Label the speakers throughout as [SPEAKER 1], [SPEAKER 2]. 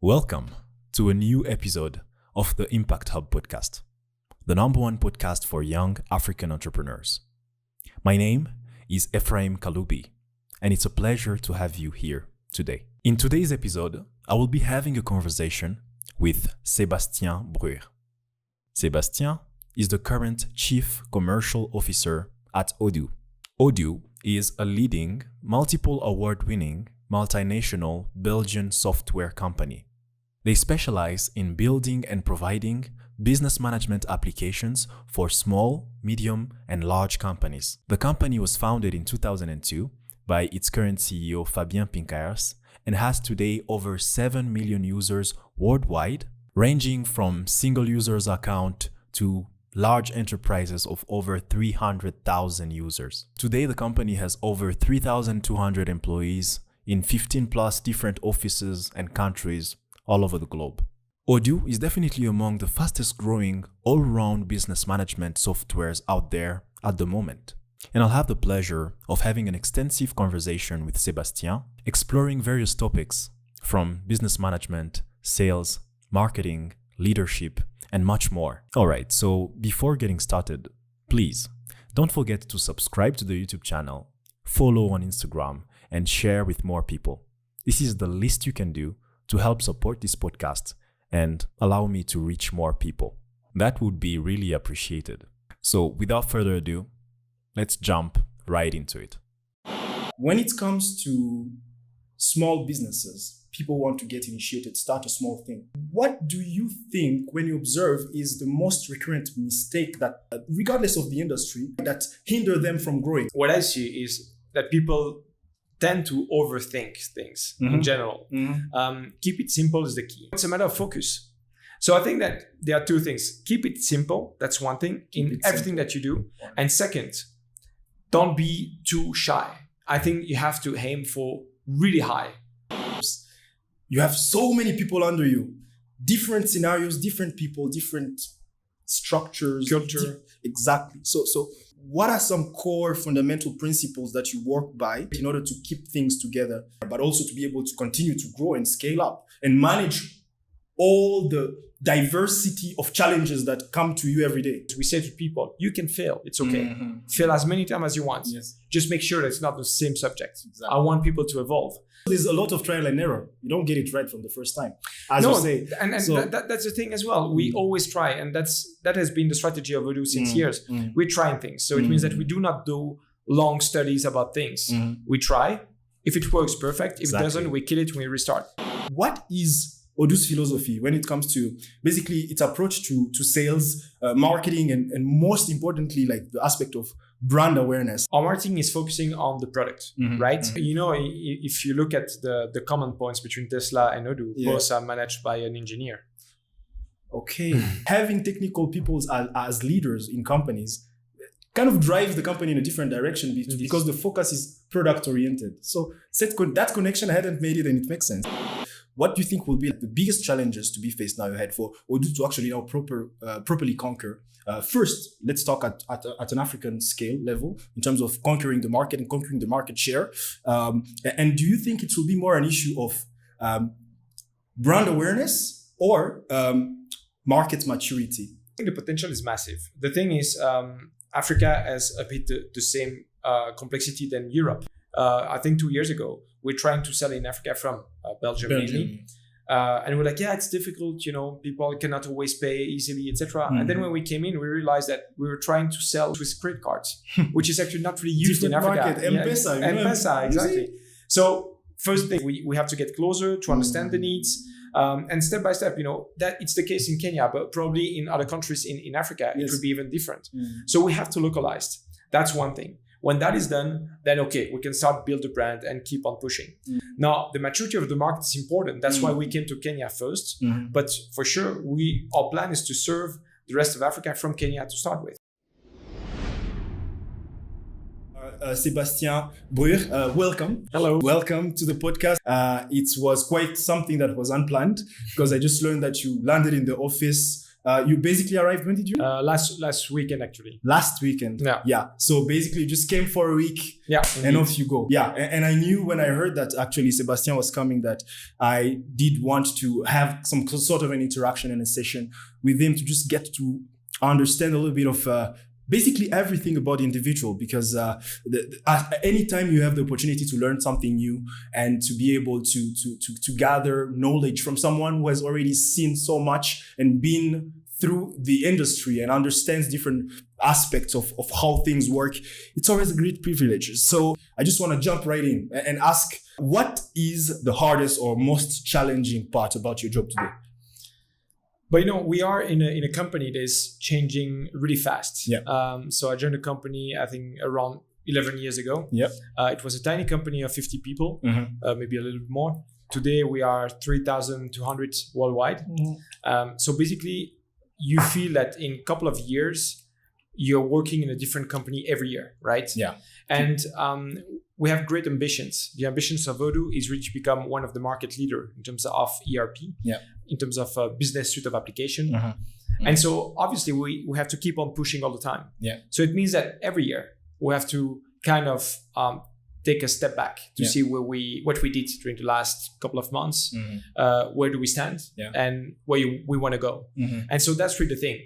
[SPEAKER 1] Welcome to a new episode of the Impact Hub podcast, the number one podcast for young African entrepreneurs. My name is Ephraim Kalubi, and it's a pleasure to have you here today. In today's episode, I will be having a conversation with Sébastien Bruyr. Sébastien is the current Chief Commercial Officer at Odoo. Odoo is a leading, multiple award-winning, multinational Belgian software company. They specialize in building and providing business management applications for small, medium, and large companies. The company was founded in 2002 by its current CEO, Fabien Pincayers, and has today over 7 million users worldwide, ranging from single users account to large enterprises of over 300,000 users. Today, the company has over 3,200 employees in 15 plus different offices and countries all over the globe. Odoo is definitely among the fastest growing all-round business management softwares out there at the moment. And I'll have the pleasure of having an extensive conversation with Sébastien, exploring various topics from business management, sales, marketing, leadership, and much more. All right, so before getting started, please don't forget to subscribe to the YouTube channel, follow on Instagram, and share with more people. This is the least you can do to help support this podcast and allow me to reach more people. That would be really appreciated. So without further ado, let's jump right into it.
[SPEAKER 2] When it comes to small businesses, people want to get initiated, start a small thing. What do you think, when you observe, is the most recurrent mistake that, regardless of the industry, that hinder them from growing?
[SPEAKER 3] What I see is that people tend to overthink things in general. Keep it simple is the key. It's a matter of focus. So I think that there are two things. Keep it simple. That's one thing in everything that you do. And second, don't be too shy. I think you have to aim for really high.
[SPEAKER 2] You have so many people under you, different scenarios, different people, different structures,
[SPEAKER 3] culture.
[SPEAKER 2] Exactly. So what are some core fundamental principles that you work by in order to keep things together, but also to be able to continue to grow and scale up and manage all the diversity of challenges that come to you every day?
[SPEAKER 3] We say to people, you can fail. It's okay. Fail as many times as you want.
[SPEAKER 2] Yes.
[SPEAKER 3] Just make sure that it's not the same subject.
[SPEAKER 2] Exactly.
[SPEAKER 3] I want people to evolve.
[SPEAKER 2] There's a lot of trial and error. You don't get it right from the first time,
[SPEAKER 3] that's the thing as well. We always try, and that has been the strategy of Odoo since years. We're trying things. So it means that we do not do long studies about things. We try. If it works, perfect. If it doesn't, we kill it, we restart.
[SPEAKER 2] What is Odoo's philosophy when it comes to basically its approach to sales, marketing, and most importantly, like the aspect of brand awareness?
[SPEAKER 3] Our marketing is focusing on the product, right? You know, if you look at the common points between Tesla and Odoo, both are managed by an engineer.
[SPEAKER 2] Okay. Having technical people as leaders in companies kind of drives the company in a different direction because the focus is product oriented. So that connection, I hadn't made it, and it makes sense. What do you think will be the biggest challenges to be faced now ahead for Odoo to actually now properly conquer? First, let's talk at an African scale level in terms of conquering the market and conquering the market share. And do you think it will be more an issue of brand awareness or market maturity?
[SPEAKER 3] I think the potential is massive. The thing is, Africa has a bit the same complexity than Europe. I think 2 years ago, we're trying to sell in Africa from Belgium mainly. And we're like, yeah, it's difficult, people cannot always pay easily, etc. And then when we came in, we realized that we were trying to sell with credit cards, which is actually not really used in Africa.
[SPEAKER 2] Market, M-Pesa.
[SPEAKER 3] M-Pesa, exactly. So first thing, we have to get closer to understand the needs. And step by step, that it's the case in Kenya, but probably in other countries in Africa, it would be even different. So we have to localize. That's one thing. When that is done, then okay, we can start build the brand and keep on pushing. Now, the maturity of the market is important. That's why we came to Kenya first. But for sure, our plan is to serve the rest of Africa from Kenya to start with.
[SPEAKER 2] Sébastien Bruyr, welcome.
[SPEAKER 3] Hello.
[SPEAKER 2] Welcome to the podcast. It was quite something that was unplanned because I just learned that you landed in the office You basically arrived, when did you?
[SPEAKER 3] Last weekend, actually.
[SPEAKER 2] Last weekend.
[SPEAKER 3] Yeah.
[SPEAKER 2] So basically you just came for a week.
[SPEAKER 3] Yeah.
[SPEAKER 2] And off you go. Yeah. And I knew when I heard that actually Sébastien was coming that I did want to have some sort of an interaction and a session with him to just get to understand a little bit of basically everything about the individual, because anytime you have the opportunity to learn something new and to be able to gather knowledge from someone who has already seen so much and been through the industry and understands different aspects of how things work, it's always a great privilege. So I just want to jump right in and ask, what is the hardest or most challenging part about your job today?
[SPEAKER 3] But we are in a company that's changing really fast.
[SPEAKER 2] Yeah.
[SPEAKER 3] So I joined the company, I think, around 11 years ago.
[SPEAKER 2] Yep.
[SPEAKER 3] It was a tiny company of 50 people, maybe a little bit more. Today we are 3,200 worldwide. So basically, you feel that in a couple of years, you're working in a different company every year, right?
[SPEAKER 2] Yeah.
[SPEAKER 3] And we have great ambitions. The ambitions of Odoo is really to become one of the market leader in terms of ERP, in terms of business suite of application. And so obviously we have to keep on pushing all the time.
[SPEAKER 2] Yeah.
[SPEAKER 3] So it means that every year we have to kind of take a step back to see what we did during the last couple of months. Where do we stand and where we want to go? And so that's really the thing.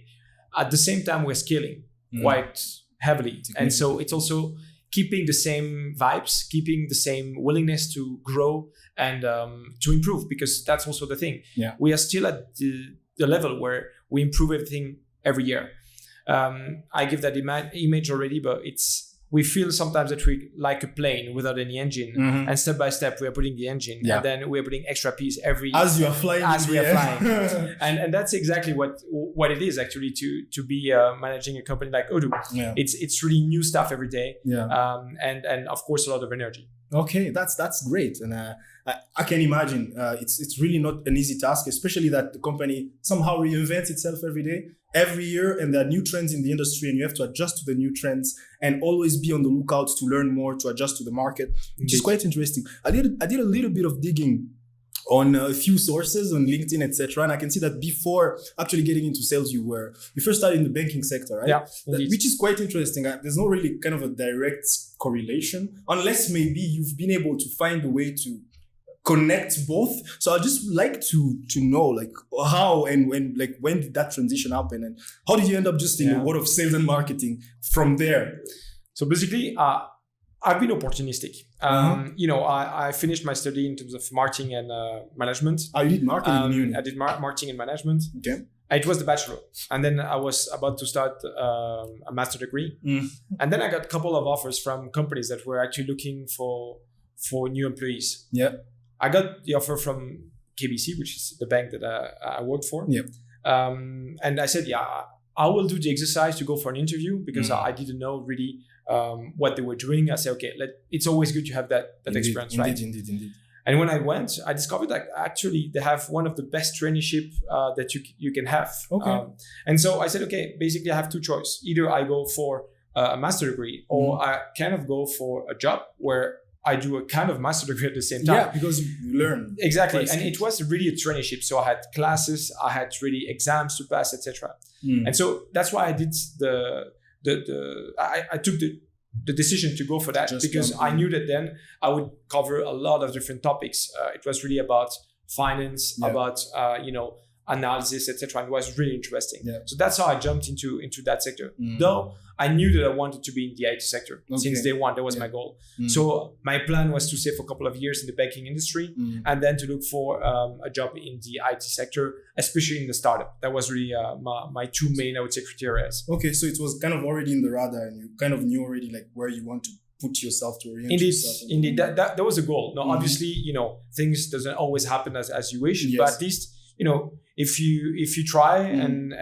[SPEAKER 3] At the same time, we're scaling quite heavily. And so it's also keeping the same vibes, keeping the same willingness to grow and to improve, because that's also the thing.
[SPEAKER 2] Yeah.
[SPEAKER 3] We are still at the level where we improve everything every year. I give that image already, but we feel sometimes that we like a plane without any engine, and step by step we are putting the engine, and then we are putting extra piece
[SPEAKER 2] as you are flying.
[SPEAKER 3] And that's exactly what it is actually to be managing a company like Odoo.
[SPEAKER 2] Yeah.
[SPEAKER 3] It's really new stuff every day, and of course a lot of energy.
[SPEAKER 2] Okay, that's great, and I can imagine it's really not an easy task, especially that the company somehow reinvents itself every year, and there are new trends in the industry, and you have to adjust to the new trends and always be on the lookout to learn more, to adjust to the market, which is quite interesting. I did a little bit of digging on a few sources on LinkedIn, etc., and I can see that before actually getting into sales, you first started in the banking sector, right?
[SPEAKER 3] Yeah,
[SPEAKER 2] which is quite interesting. There's no really kind of a direct correlation, unless maybe you've been able to find a way to connect both. So I'd just like to know like how and when did that transition happen, and how did you end up just in the world of sales and marketing from there?
[SPEAKER 3] So basically, I've been opportunistic. I finished my study in terms of marketing and management.
[SPEAKER 2] You did marketing in uni?
[SPEAKER 3] I did marketing and management.
[SPEAKER 2] Okay.
[SPEAKER 3] It was the bachelor. And then I was about to start a master degree. And then I got a couple of offers from companies that were actually looking for new employees.
[SPEAKER 2] Yeah.
[SPEAKER 3] I got the offer from KBC, which is the bank that I worked for.
[SPEAKER 2] Yeah.
[SPEAKER 3] And I said, I will do the exercise to go for an interview, because I didn't know really what they were doing. I said, okay, it's always good to have that experience, right?
[SPEAKER 2] Indeed.
[SPEAKER 3] And when I went, I discovered that actually they have one of the best traineeship that you can have.
[SPEAKER 2] Okay.
[SPEAKER 3] And so I said, okay, basically I have two choices. Either I go for a master degree, or I kind of go for a job where I do a kind of master degree at the same time.
[SPEAKER 2] Yeah, because you learn.
[SPEAKER 3] Exactly. And it was really a traineeship. So I had classes, I had really exams to pass, etc. And so that's why I did I took the decision to go for that, because I knew that then I would cover a lot of different topics. It was really about finance, about analysis, etc. And it was really interesting. Yeah. So that's how I jumped into that sector. Though I knew that I wanted to be in the IT sector since day one. That was my goal. So my plan was to stay for a couple of years in the banking industry, and then to look for a job in the IT sector, especially in the startup. That was really my two main, I would say, criteria.
[SPEAKER 2] Okay, so it was kind of already in the radar, and you kind of knew already like where you want to put yourself to orient yourself.
[SPEAKER 3] Indeed, that was a goal. Now, obviously, things doesn't always happen as you wish, but at least if you try and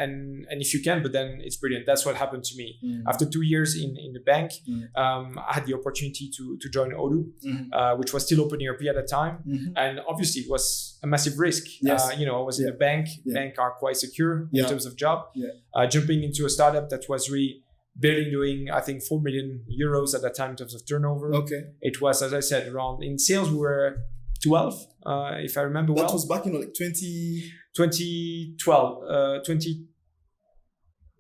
[SPEAKER 3] if you can, but then it's brilliant. That's what happened to me. After 2 years in the bank, I had the opportunity to join Odoo, which was still open ERP at the time, and obviously it was a massive risk.
[SPEAKER 2] Yes.
[SPEAKER 3] I was in a bank. Bank are quite secure in terms of job. Jumping into a startup that was really barely doing, I think, 4 million euros at that time in terms of turnover.
[SPEAKER 2] Okay.
[SPEAKER 3] It was, as I said, around in sales we were 12, if I remember well.
[SPEAKER 2] That was back in like 2012.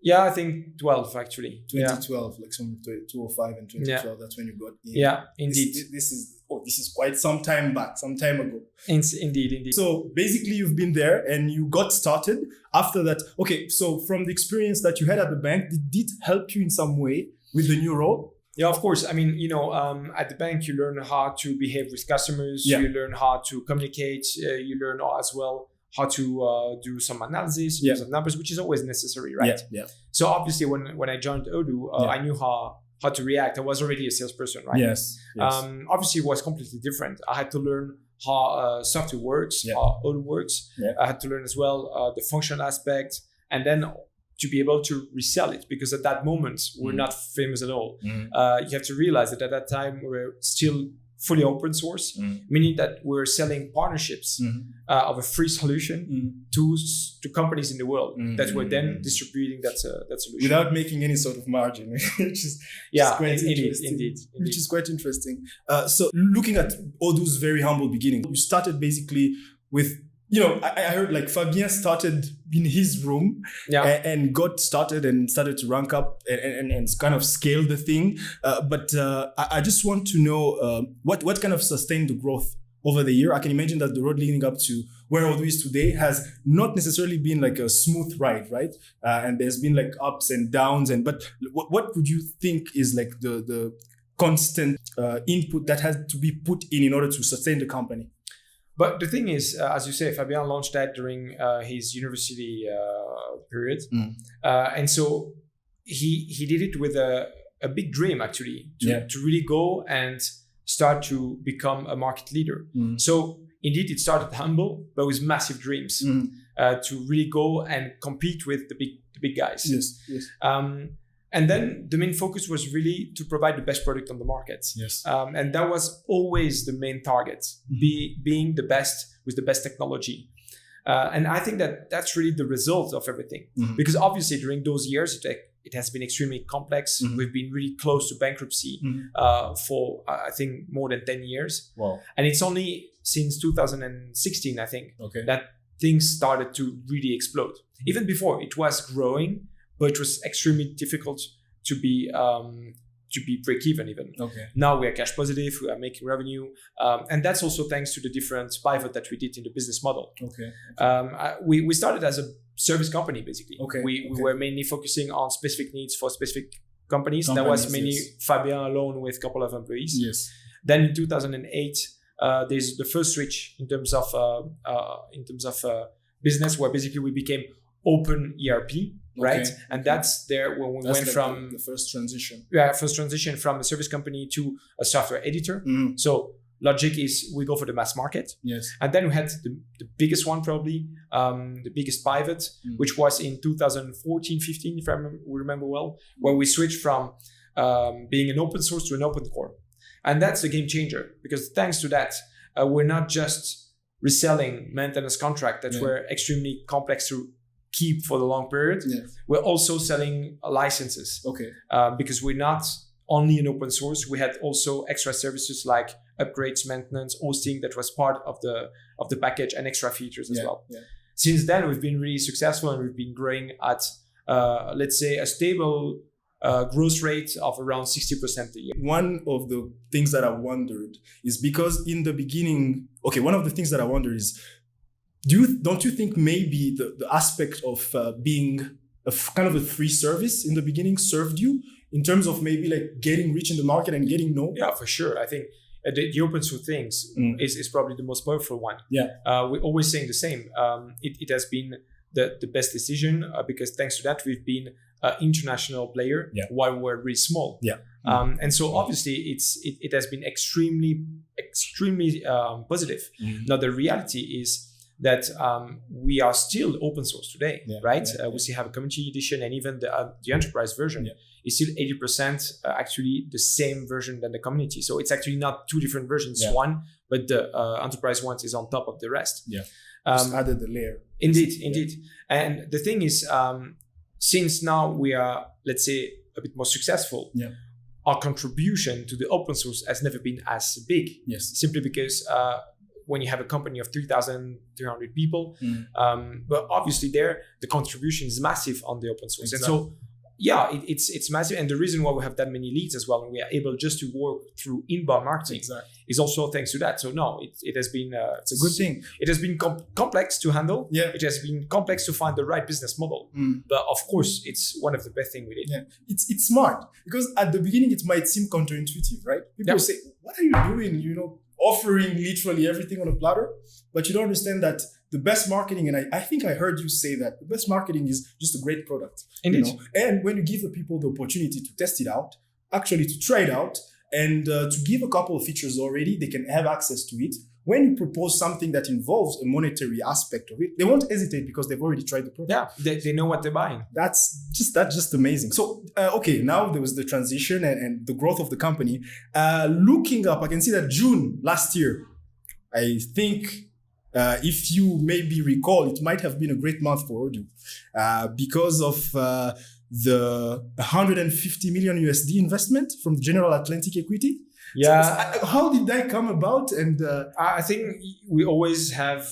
[SPEAKER 3] Yeah, I think 12 actually.
[SPEAKER 2] 2012, like some 2005 and 2012. That's when you got in.
[SPEAKER 3] Yeah, indeed.
[SPEAKER 2] This is quite some time back, some time ago.
[SPEAKER 3] Indeed.
[SPEAKER 2] So basically, you've been there and you got started. After that, okay. So from the experience that you had at the bank, did it help you in some way with the new role?
[SPEAKER 3] Yeah, of course. I mean, at the bank, you learn how to behave with customers.
[SPEAKER 2] Yeah.
[SPEAKER 3] You learn how to communicate. You learn as well how to do some analysis, use of numbers, which is always necessary, right?
[SPEAKER 2] Yeah.
[SPEAKER 3] So obviously, when I joined Odoo, I knew how to react. I was already a salesperson, right?
[SPEAKER 2] Yes.
[SPEAKER 3] Obviously, it was completely different. I had to learn how software works, how Odoo works.
[SPEAKER 2] Yeah.
[SPEAKER 3] I had to learn as well the functional aspect, and then to be able to resell it, because at that moment we're not famous at all. You have to realize that at that time we're still fully open source, meaning that we're selling partnerships of a free solution to companies in the world that were then distributing that solution
[SPEAKER 2] without making any sort of margin, which is quite interesting.
[SPEAKER 3] Indeed.
[SPEAKER 2] Which is quite interesting. So looking at Odoo's very humble beginning, you started basically with, I heard like Fabien started in his room and got started and started to rank up and kind of scale the thing. But I just want to know what kind of sustained the growth over the year. I can imagine that the road leading up to where Odoo is today has not necessarily been like a smooth ride, right? And there's been like ups and downs. But what would you think is like the constant input that has to be put in order to sustain the company?
[SPEAKER 3] But the thing is, as you say, Fabien launched that during his university period. And so he did it with a big dream, actually, to really go and start to become a market leader. So indeed, it started humble, but with massive dreams to really go and compete with the big guys.
[SPEAKER 2] Yes.
[SPEAKER 3] And then the main focus was really to provide the best product on the market.
[SPEAKER 2] Yes.
[SPEAKER 3] And that was always the main target, being the best with the best technology. And I think that that's really the result of everything. Because obviously during those years, it has been extremely complex. We've been really close to bankruptcy for, I think, more than 10 years.
[SPEAKER 2] Wow.
[SPEAKER 3] And it's only since 2016, I think, that things started to really explode. Even before, it was growing, but it was extremely difficult to be break even even. Now we are cash positive, we are making revenue. And that's also thanks to the different pivot that we did in the business model. We started as a service company, basically. We were mainly focusing on specific needs for specific companies. That was mainly Fabien alone with a couple of employees. Then in 2008, there's the first switch in terms of business, where basically we became open ERP. Right. And that's there when we went from
[SPEAKER 2] the first transition.
[SPEAKER 3] First transition from a service company to a software editor. So logic is we go for the mass market. And then we had the biggest one, probably the biggest pivot, which was in 2014, 15, if I remember well, where we switched from being an open source to an open core. And that's the game changer, because thanks to that, we're not just reselling maintenance contracts that were extremely complex to keep for the long period. We're also selling licenses. Because we're not only an open source, we had also extra services like upgrades, maintenance, hosting that was part of the package, and extra features as well. Since then, we've been really successful, and we've been growing at let's say a stable growth rate of around 60% a year.
[SPEAKER 2] One of the things that I wondered is because in the beginning, one of the things that I wondered is, don't you think maybe the aspect of being kind of a free service in the beginning served you in terms of maybe like getting rich in the market and getting known?
[SPEAKER 3] Yeah, for sure. I think the open source things is probably the most powerful one. We're always saying the same. It has been the best decision because thanks to that, we've been an international player while we're really small. And so obviously it has been extremely positive. Now the reality is that we are still open source today, right? We still have a community edition, and even the enterprise version is still 80% actually the same version than the community. So it's actually not two different versions, one, but the enterprise one is on top of the rest.
[SPEAKER 2] Just added the layer.
[SPEAKER 3] Indeed. And the thing is, since now we are, let's say, a bit more successful, our contribution to the open source has never been as big. Simply because when you have a company of 3,300 people. But obviously there, the contribution is massive on the open source.
[SPEAKER 2] Exactly.
[SPEAKER 3] And so, yeah, it's massive. And the reason why we have that many leads as well, and we are able just to work through inbound marketing is also thanks to that. So no, it has been,
[SPEAKER 2] it's a good thing.
[SPEAKER 3] It has been complex to handle.
[SPEAKER 2] Yeah.
[SPEAKER 3] It has been complex to find the right business model. But of course, it's one of the best things we did.
[SPEAKER 2] Yeah, it's smart because at the beginning it might seem counterintuitive, right? People say, "What are you doing? You know, offering literally everything on a platter," but you don't understand that the best marketing, and I think I heard you say that the best marketing is just a great product.
[SPEAKER 3] Indeed.
[SPEAKER 2] You know? And when you give the people the opportunity to test it out, actually to try it out, and to give a couple of features already, they can have access to it. When you propose something that involves a monetary aspect of it, they won't hesitate because they've already tried the product.
[SPEAKER 3] Yeah, they know what they're buying.
[SPEAKER 2] That's just amazing. So, okay, now there was the transition and the growth of the company. Looking up, I can see that June last year, I think, if you maybe recall, it might have been a great month for Odoo because of the 150 million USD investment from General Atlantic Equity.
[SPEAKER 3] Yeah.
[SPEAKER 2] So, how did that come about? And
[SPEAKER 3] I think we always have,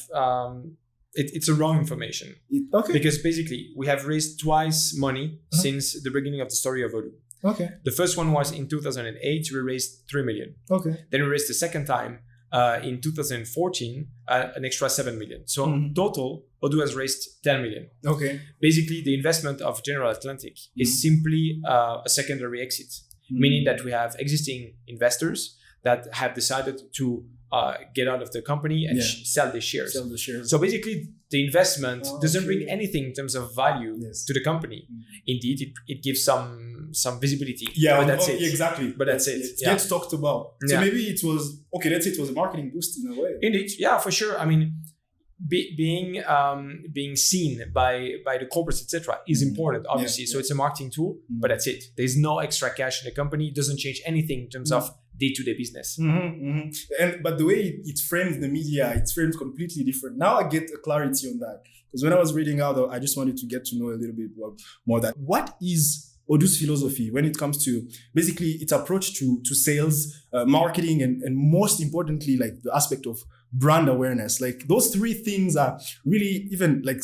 [SPEAKER 3] it's a wrong information.
[SPEAKER 2] Okay.
[SPEAKER 3] Because basically we have raised twice money since the beginning of the story of Odoo.
[SPEAKER 2] Okay.
[SPEAKER 3] The first one was in 2008, we raised 3 million.
[SPEAKER 2] Okay.
[SPEAKER 3] Then we raised the second time in 2014, an extra 7 million. So total, Odoo has raised 10 million.
[SPEAKER 2] Okay.
[SPEAKER 3] Basically, the investment of General Atlantic is simply a secondary exit, meaning that we have existing investors that have decided to get out of the company and sell their shares.
[SPEAKER 2] Sell the shares.
[SPEAKER 3] So basically, the investment doesn't bring anything in terms of value to the company. Indeed, it gives some visibility.
[SPEAKER 2] Yeah,
[SPEAKER 3] but that's it.
[SPEAKER 2] Exactly.
[SPEAKER 3] But that's it.
[SPEAKER 2] It gets talked about. So maybe it was, okay, let's say it was a marketing boost in a way.
[SPEAKER 3] Indeed. Yeah, for sure. I mean, being seen by the corporates, etc., is important, obviously. So it's a marketing tool, but that's it. There's no extra cash in the company. It doesn't change anything in terms of day-to-day business.
[SPEAKER 2] But the way it frames the media, it's framed completely different. Now I get a clarity on that. Because when I was reading out, I just wanted to get to know a little bit more that. What is Odoo's philosophy when it comes to basically its approach to sales, marketing, and most importantly, like the aspect of brand awareness? Like those three things are really even like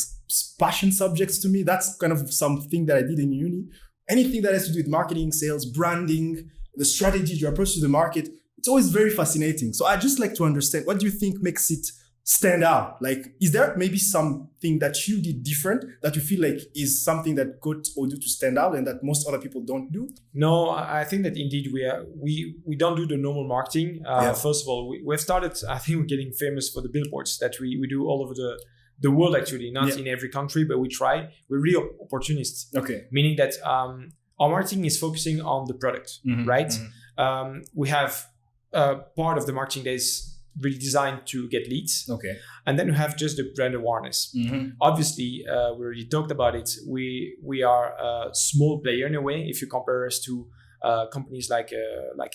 [SPEAKER 2] passion subjects to me. That's kind of something that I did in uni. Anything that has to do with marketing, sales, branding, the strategy, your approach to the market, it's always very fascinating. So I just like to understand, what do you think makes it stand out? Like, is there maybe something that you did different that you feel like is something that got Odoo to stand out and that most other people don't do?
[SPEAKER 3] No, I think that indeed we don't do the normal marketing. First of all, we've started, I think we're getting famous for the billboards that we do all over the world, actually, not in every country, but we try. We're really opportunists.
[SPEAKER 2] Okay.
[SPEAKER 3] Meaning that our marketing is focusing on the product, right? We have part of the marketing that is really designed to get leads.
[SPEAKER 2] Okay.
[SPEAKER 3] And then we have just the brand awareness. Obviously, we already talked about it. We are a small player in a way, if you compare us to companies like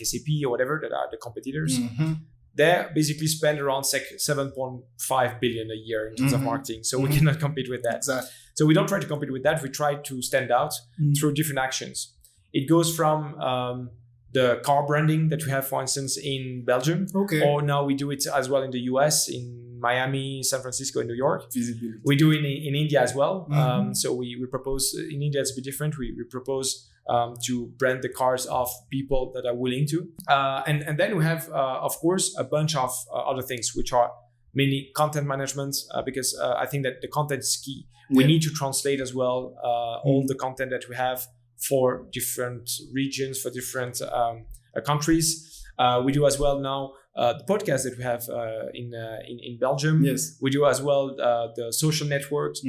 [SPEAKER 3] SAP or whatever that are the competitors. They basically spend around 7.5 billion a year in terms of marketing. So we cannot compete with that.
[SPEAKER 2] Exactly.
[SPEAKER 3] So we don't try to compete with that. We try to stand out through different actions. It goes from the car branding that we have, for instance, in Belgium. Okay. Or now we do it as well in the US, in Miami, San Francisco, and New York.
[SPEAKER 2] Visibility.
[SPEAKER 3] We do it in India as well. So we propose, in India it's a bit different. We propose to brand the cars of people that are willing to. And then we have, of course, a bunch of other things, which are mainly content management, because I think that the content is key. We need to translate as well all the content that we have for different regions, for different countries. We do as well now the podcast that we have in Belgium.
[SPEAKER 2] Yes.
[SPEAKER 3] We do as well the social networks,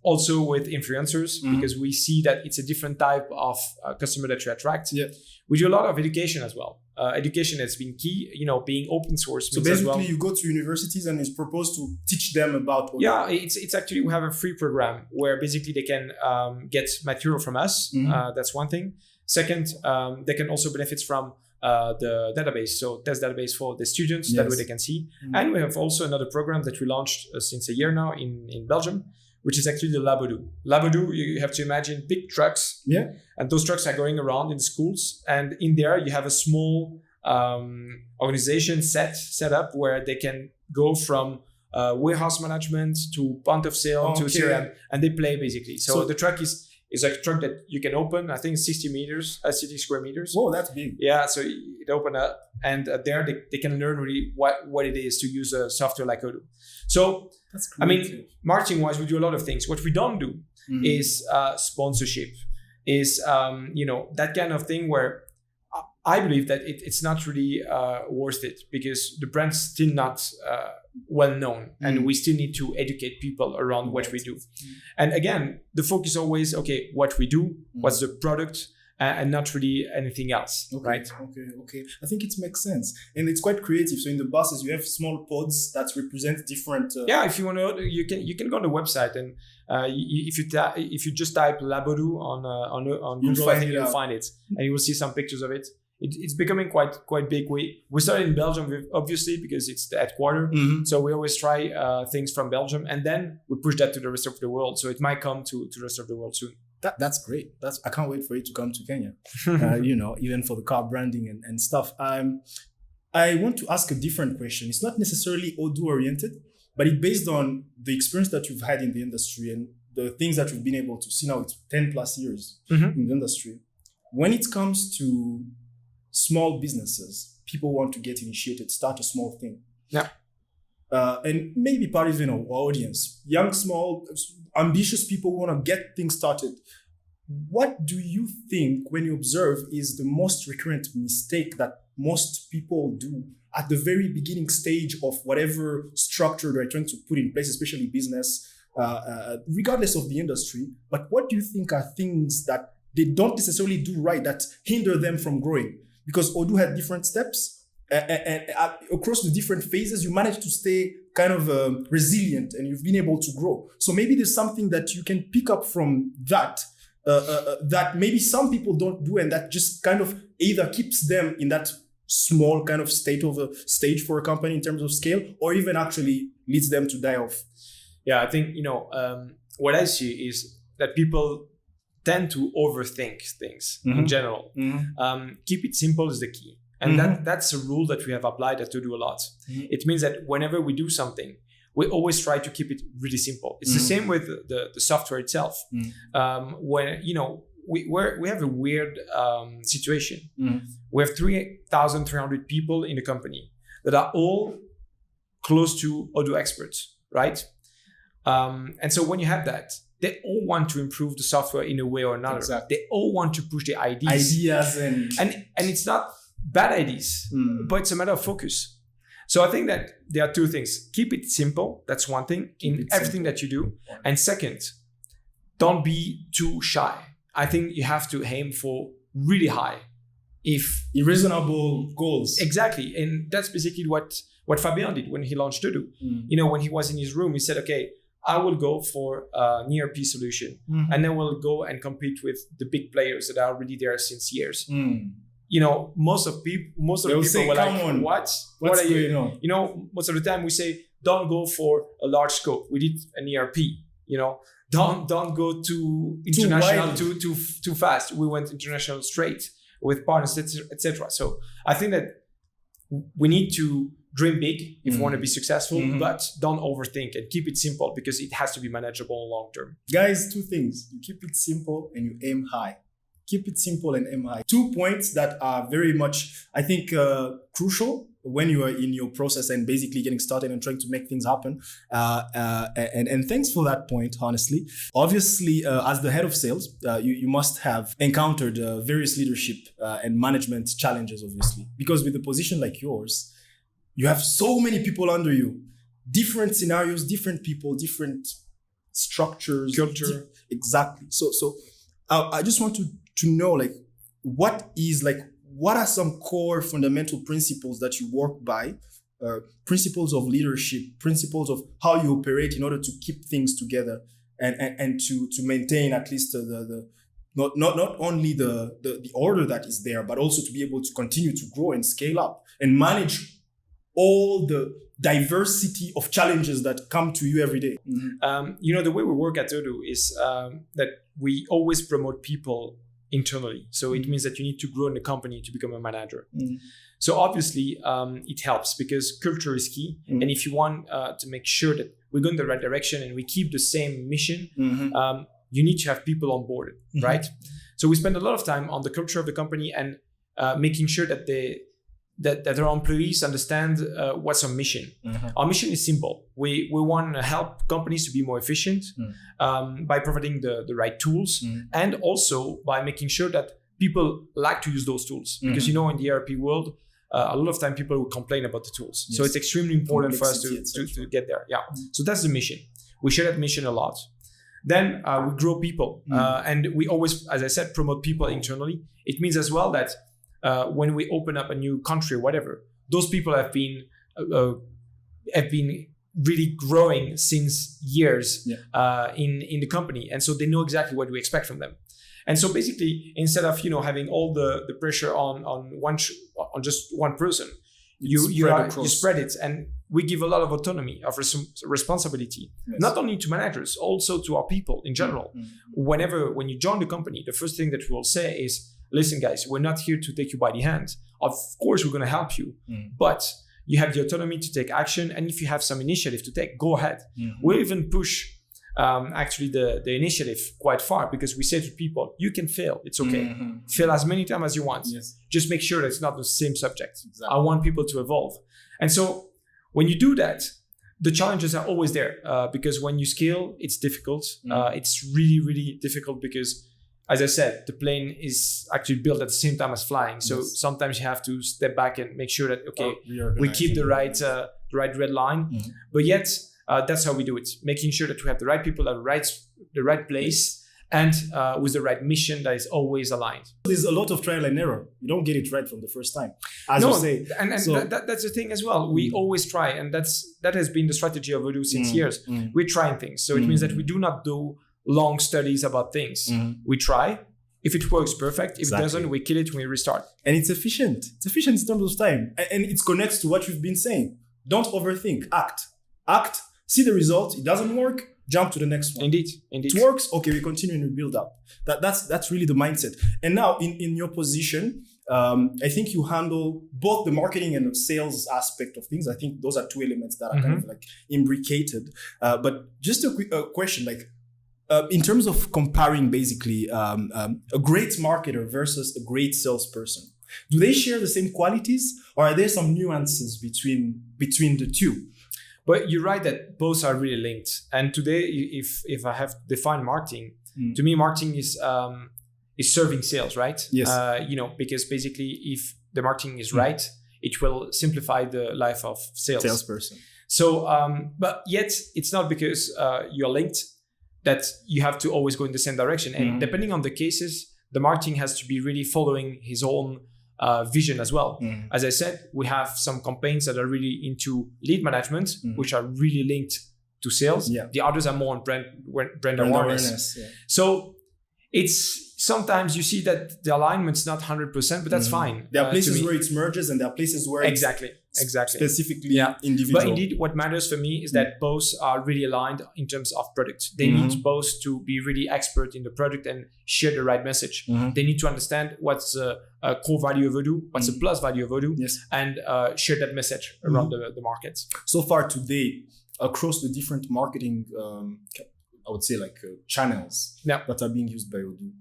[SPEAKER 3] also with influencers, because we see that it's a different type of customer that you attract. Yeah. We do a lot of education as well. Education has been key, being open source.
[SPEAKER 2] So basically you go to universities and it's proposed to teach them about Odoo.
[SPEAKER 3] Yeah, it's actually, we have a free program where basically they can get material from us. That's one thing. Second, they can also benefit from the database. So test database for the students, that way they can see. And we have also another program that we launched since a year now in Belgium, which is actually the Odoo. Odoo, you have to imagine big trucks. Yeah. And those trucks are going around in schools. And in there, you have a small organization set up where they can go from warehouse management to point of sale to CRM, and they play basically. So the truck is like a truck that you can open. I think 60 square meters.
[SPEAKER 2] Whoa, that's big.
[SPEAKER 3] Yeah, so it open up, and there they can learn really what it is to use a software like Odoo. So
[SPEAKER 2] that's
[SPEAKER 3] I mean, marketing wise, we do a lot of things. What we don't do is sponsorship, is that kind of thing where I believe that it's not really worth it, because the brand's still not well known, and we still need to educate people around what we do. And again, the focus is always, okay, what we do, what's the product, and not really anything else, right?
[SPEAKER 2] Okay. I think it makes sense, and it's quite creative. So in the buses, you have small pods that represent different.
[SPEAKER 3] If you want to, you can go on the website, and if you just type Labodu on Google, I think you'll find it, and you will see some pictures of it. It's becoming quite big. We started in Belgium, obviously, because it's the headquarters. So we always try things from Belgium, and then we push that to the rest of the world. So it might come to the rest of the world soon.
[SPEAKER 2] That's great. I can't wait for it to come to Kenya. Even for the car branding and stuff. I want to ask a different question. It's not necessarily Odoo oriented, but it's based on the experience that you've had in the industry and the things that you've been able to see now. It's 10 plus years in the industry. When it comes to small businesses, people want to get initiated, start a small thing.
[SPEAKER 3] Yeah.
[SPEAKER 2] And maybe part of our audience, young, small, ambitious people who want to get things started. What do you think, when you observe, is the most recurrent mistake that most people do at the very beginning stage of whatever structure they're trying to put in place, especially business, regardless of the industry? But what do you think are things that they don't necessarily do right that hinder them from growing? Because Odoo had different steps, and across the different phases, you managed to stay kind of resilient, and you've been able to grow. So maybe there's something that you can pick up from that, that maybe some people don't do, and that just kind of either keeps them in that small kind of stage for a company in terms of scale, or even actually leads them to die off.
[SPEAKER 3] Yeah, I think, what I see is that people tend to overthink things in general. Keep it simple is the key. And that's a rule that we have applied at Odoo a lot. It means that whenever we do something, we always try to keep it really simple. It's the same with the software itself. When, we have a weird situation. We have 3,300 people in the company that are all close to Odoo experts, right? And so when you have that, they all want to improve the software in a way or another.
[SPEAKER 2] Exactly.
[SPEAKER 3] They all want to push the ideas and it's not bad ideas, but it's a matter of focus. So I think that there are two things. Keep it simple. That's one thing in everything that you do. And second, don't be too shy. I think you have to aim for really high, if
[SPEAKER 2] reasonable goals.
[SPEAKER 3] Exactly. And that's basically what Fabien did when he launched Odoo. When he was in his room, he said, okay, I will go for an ERP solution, and then we'll go and compete with the big players that are already there since years. Most of the people were like, what are you? Most of the time we say, don't go for a large scope. We did an ERP. Don't go too international too fast. We went international straight with partners, etc. So I think that we need to dream big if you want to be successful, but don't overthink and keep it simple, because it has to be manageable long term.
[SPEAKER 2] Guys, two things. You keep it simple and you aim high. Keep it simple and aim high. 2 points that are very much, I think, crucial when you are in your process and basically getting started and trying to make things happen. And thanks for that point, honestly. Obviously, as the head of sales, you must have encountered various leadership and management challenges, obviously. Because with a position like yours, you have so many people under you, different scenarios, different people, different structures,
[SPEAKER 3] culture.
[SPEAKER 2] Exactly. So I just want to know, what are some core fundamental principles that you work by, principles of leadership, principles of how you operate in order to keep things together and to maintain at least the not only the order that is there, but also to be able to continue to grow and scale up and manage all the diversity of challenges that come to you every day.
[SPEAKER 3] The way we work at Odoo is that we always promote people internally. So it means that you need to grow in the company to become a manager. So obviously, it helps because culture is key. And if you want to make sure that we're going in the right direction and we keep the same mission, you need to have people on board, right? So we spend a lot of time on the culture of the company and making sure that that our employees understand what's our mission. Our mission is simple. We want to help companies to be more efficient by providing the right tools and also by making sure that people like to use those tools. Because in the ERP world, a lot of time people will complain about the tools. So it's extremely important for us to get there. Yeah. So that's the mission. We share that mission a lot. Then we grow people and we always, as I said, promote people internally. It means as well that when we open up a new country or whatever, those people have been really growing since years in the company. And so they know exactly what we expect from them. And so basically, instead of having all the pressure on just one person, you spread it, and we give a lot of autonomy, of responsibility, not only to managers, also to our people in general. When you join the company, the first thing that we will say is, listen, guys, we're not here to take you by the hand. Of course, we're going to help you, but you have the autonomy to take action. And if you have some initiative to take, go ahead. We'll even push actually the initiative quite far, because we say to people, you can fail. It's okay. Fail as many times as you want. Just make sure that it's not the same subject. I want people to evolve. And so when you do that, the challenges are always there because when you scale, it's difficult. It's really, really difficult because, as I said, the plane is actually built at the same time as flying. So sometimes you have to step back and make sure that, we keep the right red line. But yet, that's how we do it, making sure that we have the right people at the right place and with the right mission that is always aligned.
[SPEAKER 2] There's a lot of trial and error. You don't get it right from the first time, as you say.
[SPEAKER 3] And so, that's the thing as well. We always try, and that has been the strategy of Odoo since years. We're trying things. So it means that we do not do long studies about things. We try. If it works, perfect. If it doesn't, we kill it and we restart. And
[SPEAKER 2] it's efficient. It's efficient in terms of time. And it connects to what you've been saying. Don't overthink. Act. See the result. It doesn't work. Jump to the next one.
[SPEAKER 3] Indeed.
[SPEAKER 2] It works. Okay, we continue and we build up. That's really the mindset. And now in your position, I think you handle both the marketing and the sales aspect of things. I think those are two elements that are kind of like imbricated. But just a quick question, like in terms of comparing basically a great marketer versus a great salesperson, do they share the same qualities, or are there some nuances between the two?
[SPEAKER 3] But you're right that both are really linked. And today, if I have to define marketing, to me, marketing is serving sales, right?
[SPEAKER 2] Yes.
[SPEAKER 3] Because basically, if the marketing is right, it will simplify the life of
[SPEAKER 2] salesperson.
[SPEAKER 3] So, but yet it's not because you're linked that you have to always go in the same direction. And depending on the cases, the marketing has to be really following his own vision as well. As I said, we have some campaigns that are really into lead management, which are really linked to sales. The others are more on brand awareness. So it's sometimes you see that the alignment's not 100%, but that's fine.
[SPEAKER 2] There are places where it merges and there are places where
[SPEAKER 3] exactly
[SPEAKER 2] specifically individual.
[SPEAKER 3] But indeed, what matters for me is that both are really aligned in terms of product. They need both to be really expert in the product and share the right message. They need to understand what's a core value of Odoo, what's a plus value of Odoo, and share that message around the markets.
[SPEAKER 2] So far today, across the different marketing, I would say like channels that are being used by Odoo,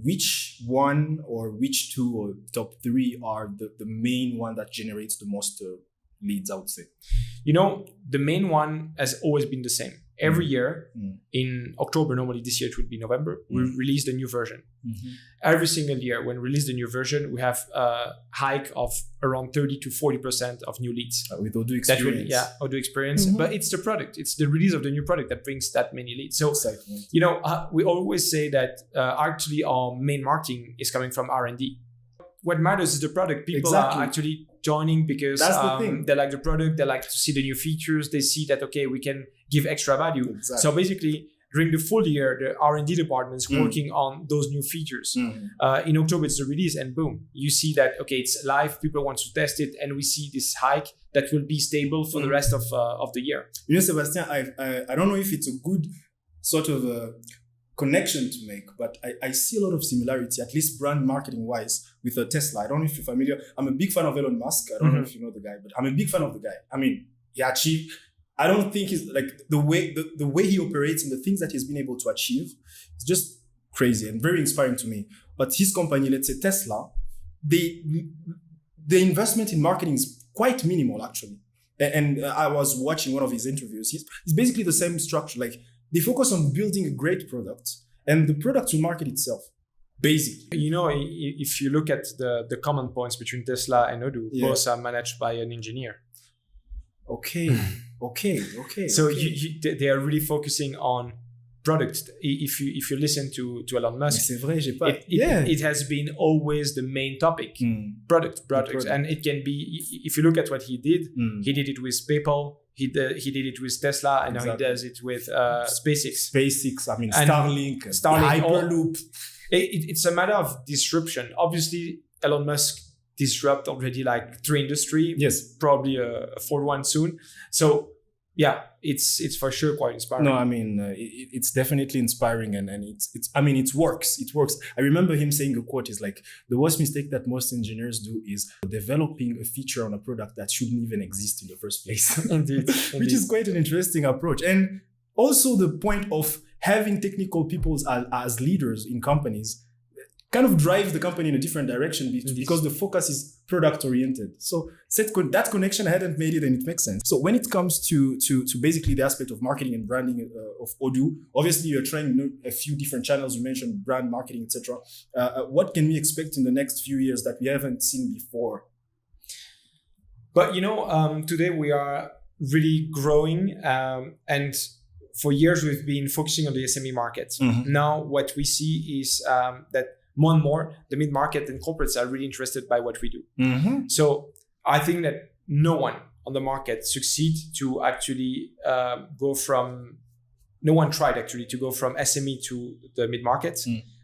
[SPEAKER 2] which one or which two or top three are the main one that generates the most leads, I would say?
[SPEAKER 3] The main one has always been the same. Every year in October, normally this year it would be November, we release the new version. Every single year when we release the new version, we have a hike of around 30 to 40% of new leads.
[SPEAKER 2] With Odoo experience.
[SPEAKER 3] Odoo experience. But it's the product. It's the release of the new product that brings that many leads. So, we always say that actually our main marketing is coming from R&D. What matters is the product. People are actually joining because they like the product, they like to see the new features, they see that, okay, we can give extra value. So basically, during the full year, the R&D department is working on those new features. In October, it's the release, and boom, you see that, okay, it's live, people want to test it, and we see this hike that will be stable for the rest of the year.
[SPEAKER 2] Sébastien, I don't know if it's a good sort of connection to make, but I see a lot of similarity, at least brand marketing wise, with Tesla. I don't know if you're familiar. I'm a big fan of Elon Musk. I don't know if you know the guy, but I'm a big fan of the guy. I mean, he achieved. I don't think he's like the way he operates and the things that he's been able to achieve. It's just crazy and very inspiring to me. But his company, let's say Tesla, the investment in marketing is quite minimal actually. And I was watching one of his interviews. It's basically the same structure. Like they focus on building a great product, and the product will market itself. Basically,
[SPEAKER 3] you know, if you look at the common points between Tesla and Odoo, both are managed by an engineer.
[SPEAKER 2] Okay.
[SPEAKER 3] So they are really focusing on product. If you listen to Elon Musk,
[SPEAKER 2] c'est vrai,
[SPEAKER 3] it has been always the main topic. Product. And it can be, if you look at what he did it with PayPal, he did it with Tesla, and now he does it with SpaceX.
[SPEAKER 2] I mean, Starlink, Hyperloop.
[SPEAKER 3] It's a matter of disruption. Obviously, Elon Musk disrupt already like 3 industries.
[SPEAKER 2] Yes,
[SPEAKER 3] probably a 4th one soon. So yeah, it's for sure quite inspiring.
[SPEAKER 2] No, I mean it's definitely inspiring, and it works. I remember him saying a quote is like, the worst mistake that most engineers do is developing a feature on a product that shouldn't even exist in the first place.
[SPEAKER 3] Indeed.
[SPEAKER 2] Which is quite an interesting approach. And also the point of having technical people as leaders in companies kind of drives the company in a different direction because the focus is product oriented. So that connection, I hadn't made it, and it makes sense. So when it comes to basically the aspect of marketing and branding of Odoo, obviously you're trying a few different channels. You mentioned brand marketing, etc. What can we expect in the next few years that we haven't seen before?
[SPEAKER 3] But today we are really growing, and for years we've been focusing on the SME market. Now what we see is that more and more, the mid-market and corporates are really interested by what we do. So I think that no one on the market to actually no one tried actually to go from SME to the mid-market,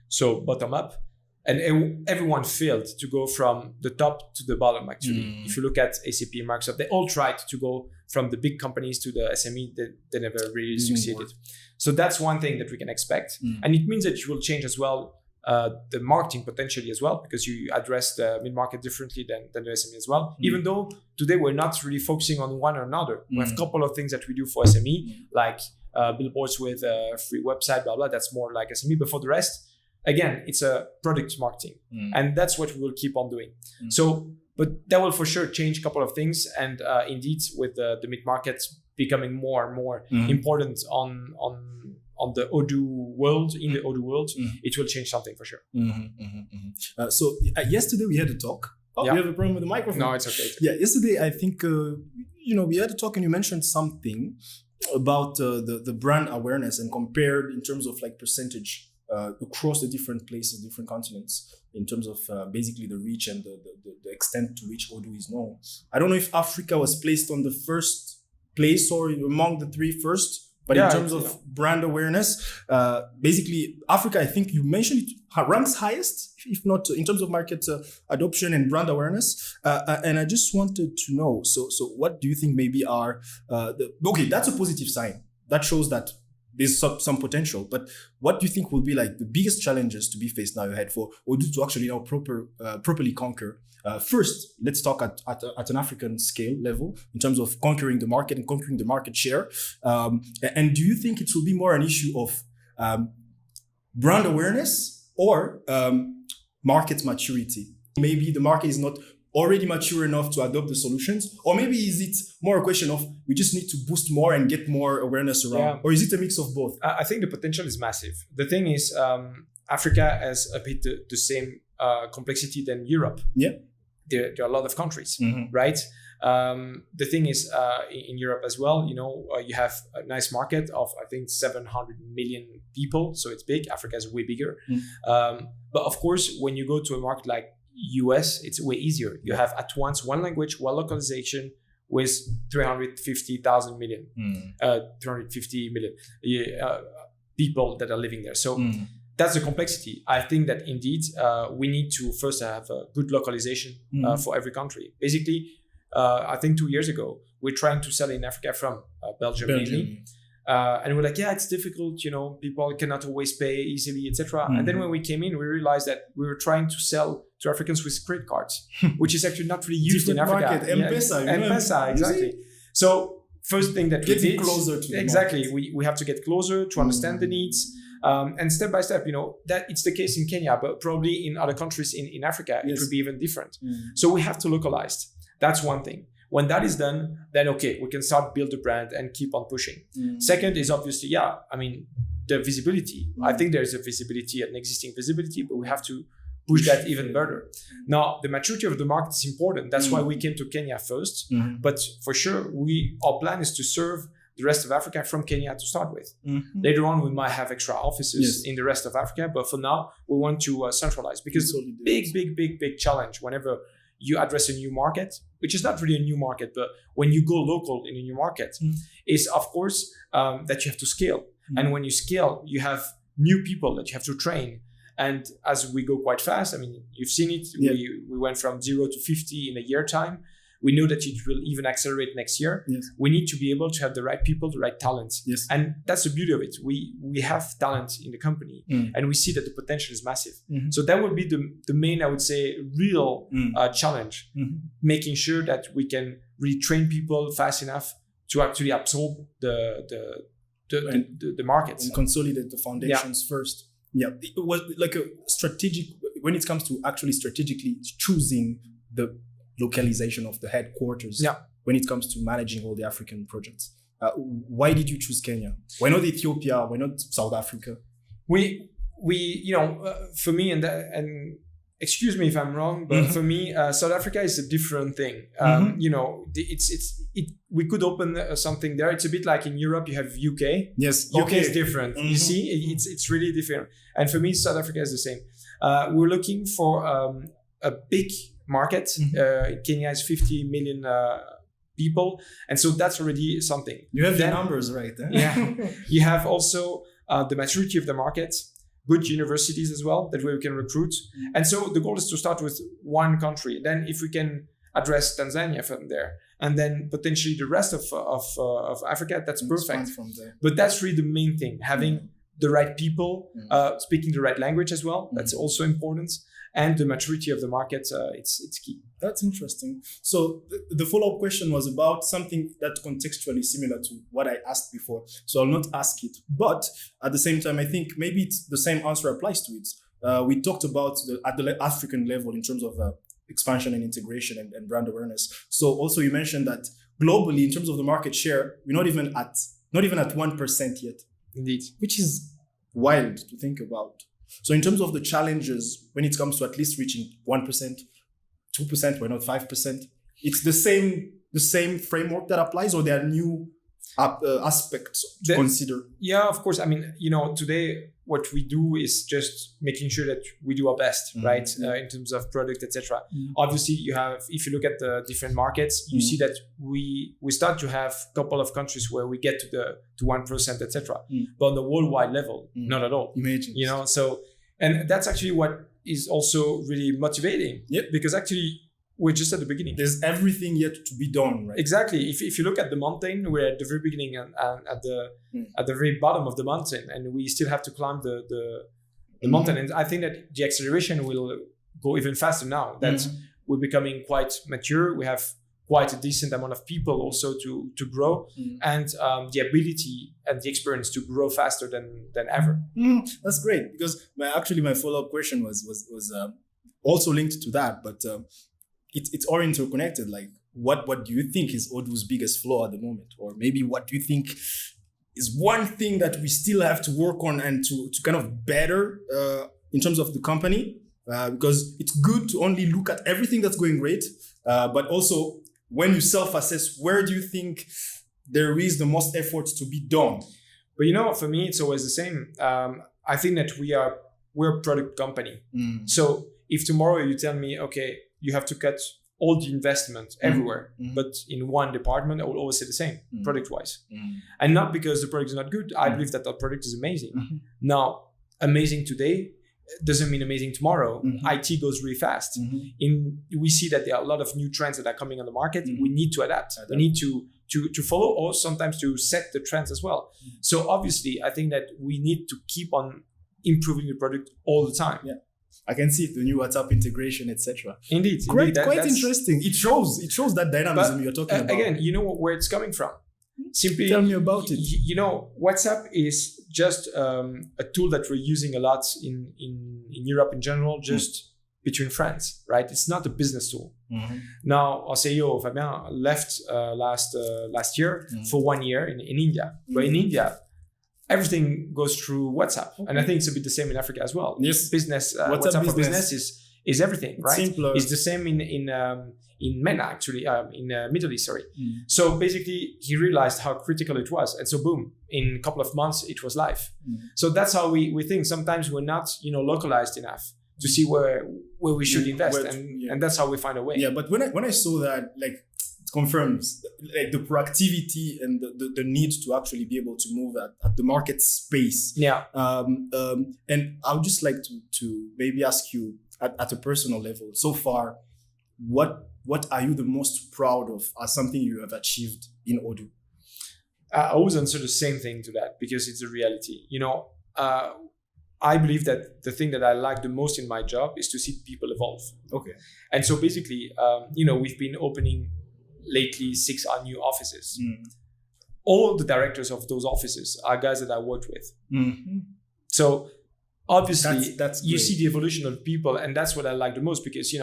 [SPEAKER 3] so bottom up. And everyone failed to go from the top to the bottom, actually. If you look at SAP and Microsoft, they all tried to go from the big companies to the SME. They never really succeeded. So that's one thing that we can expect. And it means that you will change as well the marketing potentially as well, because you address the mid-market differently than the SME as well. Even though today we're not really focusing on one or another. We have a couple of things that we do for SME, like billboards with a free website, blah, blah. That's more like SME. But for the rest, again, it's a product marketing. And that's what we will keep on doing. So, but that will for sure change a couple of things. And indeed, with the mid-market becoming more and more important on the Odoo world, the Odoo world, it will change something for sure.
[SPEAKER 2] So yesterday we had a talk. You have a problem with the microphone?
[SPEAKER 3] No, it's okay.
[SPEAKER 2] Yeah, yesterday I think, we had a talk and you mentioned something about the brand awareness and compared in terms of like percentage across the different places, different continents, in terms of basically the reach and the extent to which Odoo is known. I don't know if Africa was placed on the first place or among the 3 first, but in terms of brand awareness, basically Africa, I think you mentioned it, ranks highest, if not in terms of market adoption and brand awareness. And I just wanted to know, so what do you think maybe are that's a positive sign. That shows that there's some potential, but what do you think will be like the biggest challenges to be faced now ahead for Odoo to actually now properly conquer? First, let's talk at an African scale level in terms of conquering the market and conquering the market share. And do you think it will be more an issue of brand awareness or market maturity? Maybe the market is not already mature enough to adopt the solutions, or maybe is it more a question of we just need to boost more and get more awareness around, or is it a mix of both?
[SPEAKER 3] I think the potential is massive. The thing is, Africa has a bit the same complexity than Europe.
[SPEAKER 2] Yeah,
[SPEAKER 3] there are a lot of countries, right? The thing is, in Europe as well, you have a nice market of, I think, 700 million people. So it's big. Africa is way bigger. But of course, when you go to a market like US, it's way easier. You have at once one language, one localization with 350 million people that are living there. So that's the complexity. I think that indeed we need to first have a good localization for every country. Basically, I think 2 years ago, we're trying to sell in Africa from Belgium mainly. And we're like, yeah, it's difficult, people cannot always pay easily, etc. And then when we came in, we realized that we were trying to sell to Africans with credit cards, which is actually not really used in Africa.
[SPEAKER 2] Market. M-Pesa,
[SPEAKER 3] M-Pesa, exactly. So first thing that we did,
[SPEAKER 2] closer to
[SPEAKER 3] exactly, we have to get closer to understand the needs. And step by step, that it's the case in Kenya, but probably in other countries in Africa, it would be even different. So we have to localize. That's one thing. When that is done, then okay, we can start build the brand and keep on pushing. Second is obviously, the visibility. I think there's a visibility, an existing visibility, but we have to push that even further. Now, the maturity of the market is important. That's why we came to Kenya first. But for sure, our plan is to serve the rest of Africa from Kenya to start with. Later on, we might have extra offices in the rest of Africa, but for now, we want to centralize because big challenge whenever you address a new market, which is not really a new market, but when you go local in a new market, is of course that you have to scale. And when you scale, you have new people that you have to train. And as we go quite fast, you've seen it, we went from 0 to 50 in a year time. We know that it will even accelerate next year. We need to be able to have the right people, the right talents. And that's the beauty of it. We have talent in the company and we see that the potential is massive. So that would be the main, I would say, real challenge, making sure that we can really train people fast enough to actually absorb the markets.
[SPEAKER 2] And consolidate the foundations first. It was like a strategic, when it comes to actually strategically choosing the localization of the headquarters when it comes to managing all the African projects. Why did you choose Kenya? Why not Ethiopia? Why not South Africa?
[SPEAKER 3] We for me, and excuse me if I'm wrong, but for me, South Africa is a different thing. We could open something there. It's a bit like in Europe, you have UK.
[SPEAKER 2] Yes,
[SPEAKER 3] UK is different. You see, it's really different. And for me, South Africa is the same. We're looking for a big market. Kenya is 50 million people, and so that's already something.
[SPEAKER 2] You have the numbers right.
[SPEAKER 3] You have also the maturity of the market, good universities as well, that way we can recruit. And so the goal is to start with one country. Then if we can address Tanzania from there, and then potentially the rest of Africa, that's perfect. From there. But that's really the main thing, having the right people, speaking the right language as well. That's also important. And the maturity of the market, it's key.
[SPEAKER 2] That's interesting. So the follow-up question was about something that's contextually similar to what I asked before. So I'll not ask it. But at the same time, I think maybe it's the same answer applies to it. We talked about at the African level in terms of expansion and integration and brand awareness. So also you mentioned that globally, in terms of the market share, we're not even at 1% yet.
[SPEAKER 3] Indeed.
[SPEAKER 2] Which is wild to think about. So in terms of the challenges, when it comes to at least reaching 1%, 2%, why not 5%? It's the same framework that applies, or there are new aspects to consider?
[SPEAKER 3] Yeah, of course. Today what we do is just making sure that we do our best, right? In terms of product, etc. Obviously, if you look at the different markets, you see that we start to have a couple of countries where we get to 1%, etc. But on the worldwide level, not at all.
[SPEAKER 2] Imagine.
[SPEAKER 3] And that's actually what is also really motivating. Because actually, we're just at the beginning.
[SPEAKER 2] There's everything yet to be done, right?
[SPEAKER 3] Exactly. If you look at the mountain, we're at the very beginning and at the very bottom of the mountain, and we still have to climb the mountain. And I think that the acceleration will go even faster now that we're becoming quite mature. We have quite a decent amount of people also to grow, and the ability and the experience to grow faster than ever.
[SPEAKER 2] That's great, because my follow-up question was also linked to that, but it's all interconnected. Like, what do you think is Odoo's biggest flaw at the moment? Or maybe what do you think is one thing that we still have to work on and to kind of better in terms of the company? Because it's good to only look at everything that's going great, but also when you self-assess, where do you think there is the most effort to be done?
[SPEAKER 3] But for me, it's always the same. I think that we're a product company. So if tomorrow you tell me, okay, you have to cut all the investment everywhere, but in one department, I will always say the same, product-wise. And not because the product is not good. I believe that our product is amazing. Now, amazing today doesn't mean amazing tomorrow. IT goes really fast. We see that there are a lot of new trends that are coming on the market. We need to adapt. We need to to follow, or sometimes to set the trends as well. So obviously, I think that we need to keep on improving the product all the time.
[SPEAKER 2] Yeah, I can see the new WhatsApp integration, etc.
[SPEAKER 3] Indeed,
[SPEAKER 2] quite interesting. It shows that dynamism you're talking about.
[SPEAKER 3] Again, you know where it's coming from. Simply
[SPEAKER 2] tell me about it.
[SPEAKER 3] You know, WhatsApp is just a tool that we're using a lot in Europe in general, just between friends, right? It's not a business tool. Now, our CEO Fabien left last year for 1 year in India. But in India, everything goes through WhatsApp, and I think it's a bit the same in Africa as well.
[SPEAKER 2] Yes,
[SPEAKER 3] business WhatsApp for business is everything, right?
[SPEAKER 2] Simpler.
[SPEAKER 3] It's the same in MENA, actually, in Middle East, sorry. So basically, he realized how critical it was. And so boom, in a couple of months, it was live. So that's how we think. Sometimes we're not, localized enough to see where we should invest. And that's how we find a way.
[SPEAKER 2] Yeah, but when I saw that, like, it confirms like the proactivity and the need to actually be able to move at the market space.
[SPEAKER 3] Yeah.
[SPEAKER 2] And I would just like to maybe ask you at a personal level, so far, what are you the most proud of as something you have achieved in Odoo?
[SPEAKER 3] I always answer the same thing to that because it's a reality. I believe that the thing that I like the most in my job is to see people evolve.
[SPEAKER 2] Okay.
[SPEAKER 3] And so basically, we've been opening lately 6 new offices. All the directors of those offices are guys that I worked with. So obviously,
[SPEAKER 2] that's
[SPEAKER 3] you
[SPEAKER 2] great.
[SPEAKER 3] see the evolution of people, and that's what I like the most because,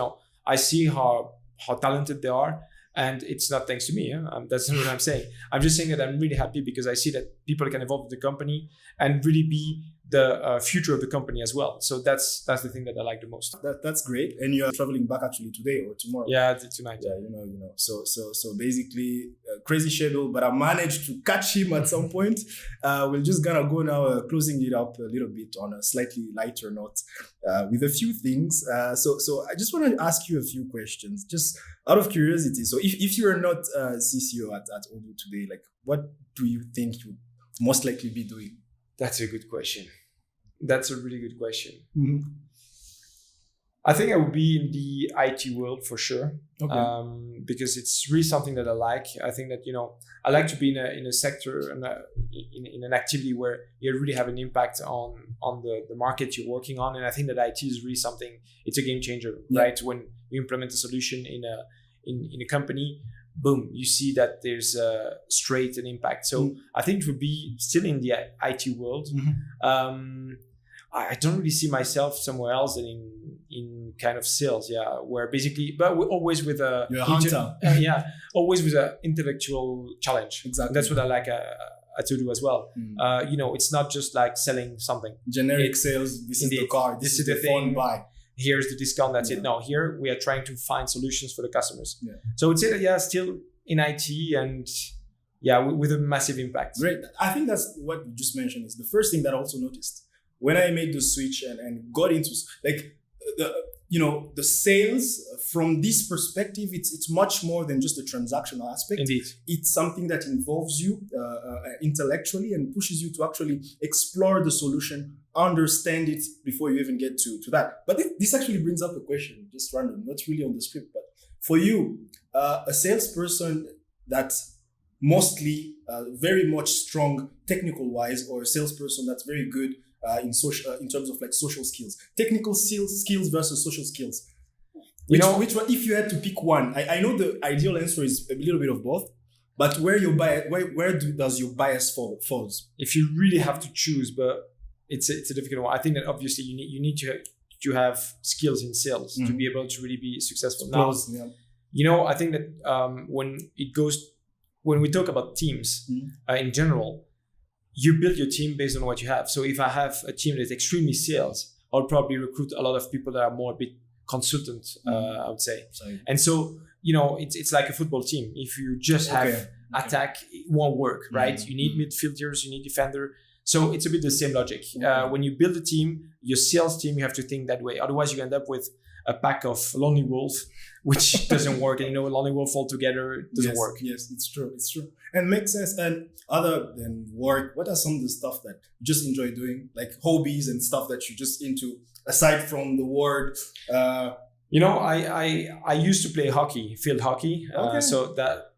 [SPEAKER 3] I see how talented they are, and it's not thanks to me. That's not what I'm saying. I'm just saying that I'm really happy because I see that people can evolve the company and really be the future of the company as well. So that's the thing that I like the most.
[SPEAKER 2] That's great. And you are traveling back actually today or tomorrow?
[SPEAKER 3] Yeah, tonight.
[SPEAKER 2] Yeah, So basically, crazy schedule, but I managed to catch him at some point. We're just gonna go now, closing it up a little bit on a slightly lighter note with a few things. So I just want to ask you a few questions, just out of curiosity. So if you're not CCO at Odoo today, like, what do you think you would most likely be doing?
[SPEAKER 3] That's a good question. That's a really good question. I think I would be in the IT world for sure. Okay. Because it's really something that I like. I think that, I like to be in a sector and in an activity where you really have an impact on the market you're working on. And I think that IT is really something, it's a game changer, right? When you implement a solution in a company, boom, you see that there's straight an impact. So I think it would be still in the IT world. I don't really see myself somewhere else than in kind of sales, where basically, but we're always with a
[SPEAKER 2] hunter.
[SPEAKER 3] Always with an intellectual challenge.
[SPEAKER 2] Exactly.
[SPEAKER 3] And that's what I like to do as well. It's not just like selling something.
[SPEAKER 2] Generic sales. This is the car. This is the phone buy.
[SPEAKER 3] Here's the discount. That's it. No, here we are trying to find solutions for the customers. Yeah. So I would say that still in IT and with a massive impact.
[SPEAKER 2] Great. I think that's what you just mentioned is the first thing that I also noticed when I made the switch and got into like the sales from this perspective. It's much more than just a transactional aspect.
[SPEAKER 3] Indeed,
[SPEAKER 2] it's something that involves you intellectually and pushes you to actually explore the solution, understand it before you even get to that. But this actually brings up a question, just random, not really on the script, but for you, a salesperson that's mostly very much strong technical wise, or a salesperson that's very good in terms of like social skills, technical skills versus social skills. Which one, if you had to pick one? I know the ideal answer is a little bit of both, but where does your bias falls?
[SPEAKER 3] If you really have to choose, but it's a difficult one. I think that obviously you need to have skills in sales to be able to really be successful. Now, I think that when we talk about teams in general, you build your team based on what you have. So if I have a team that's extremely sales, I'll probably recruit a lot of people that are more a bit consultant, I would say. Sorry. And so, it's like a football team. If you just have attack, it won't work, right? You need midfielders, you need defender. So it's a bit the same logic. When you build a team, your sales team, you have to think that way. Otherwise, you end up with a pack of lonely wolves, which doesn't work. And lonely wolf altogether doesn't work.
[SPEAKER 2] Yes, it's true. And makes sense. And other than work, what are some of the stuff that you just enjoy doing? Like hobbies and stuff that you're just into, aside from the word?
[SPEAKER 3] I used to play hockey, field hockey. So that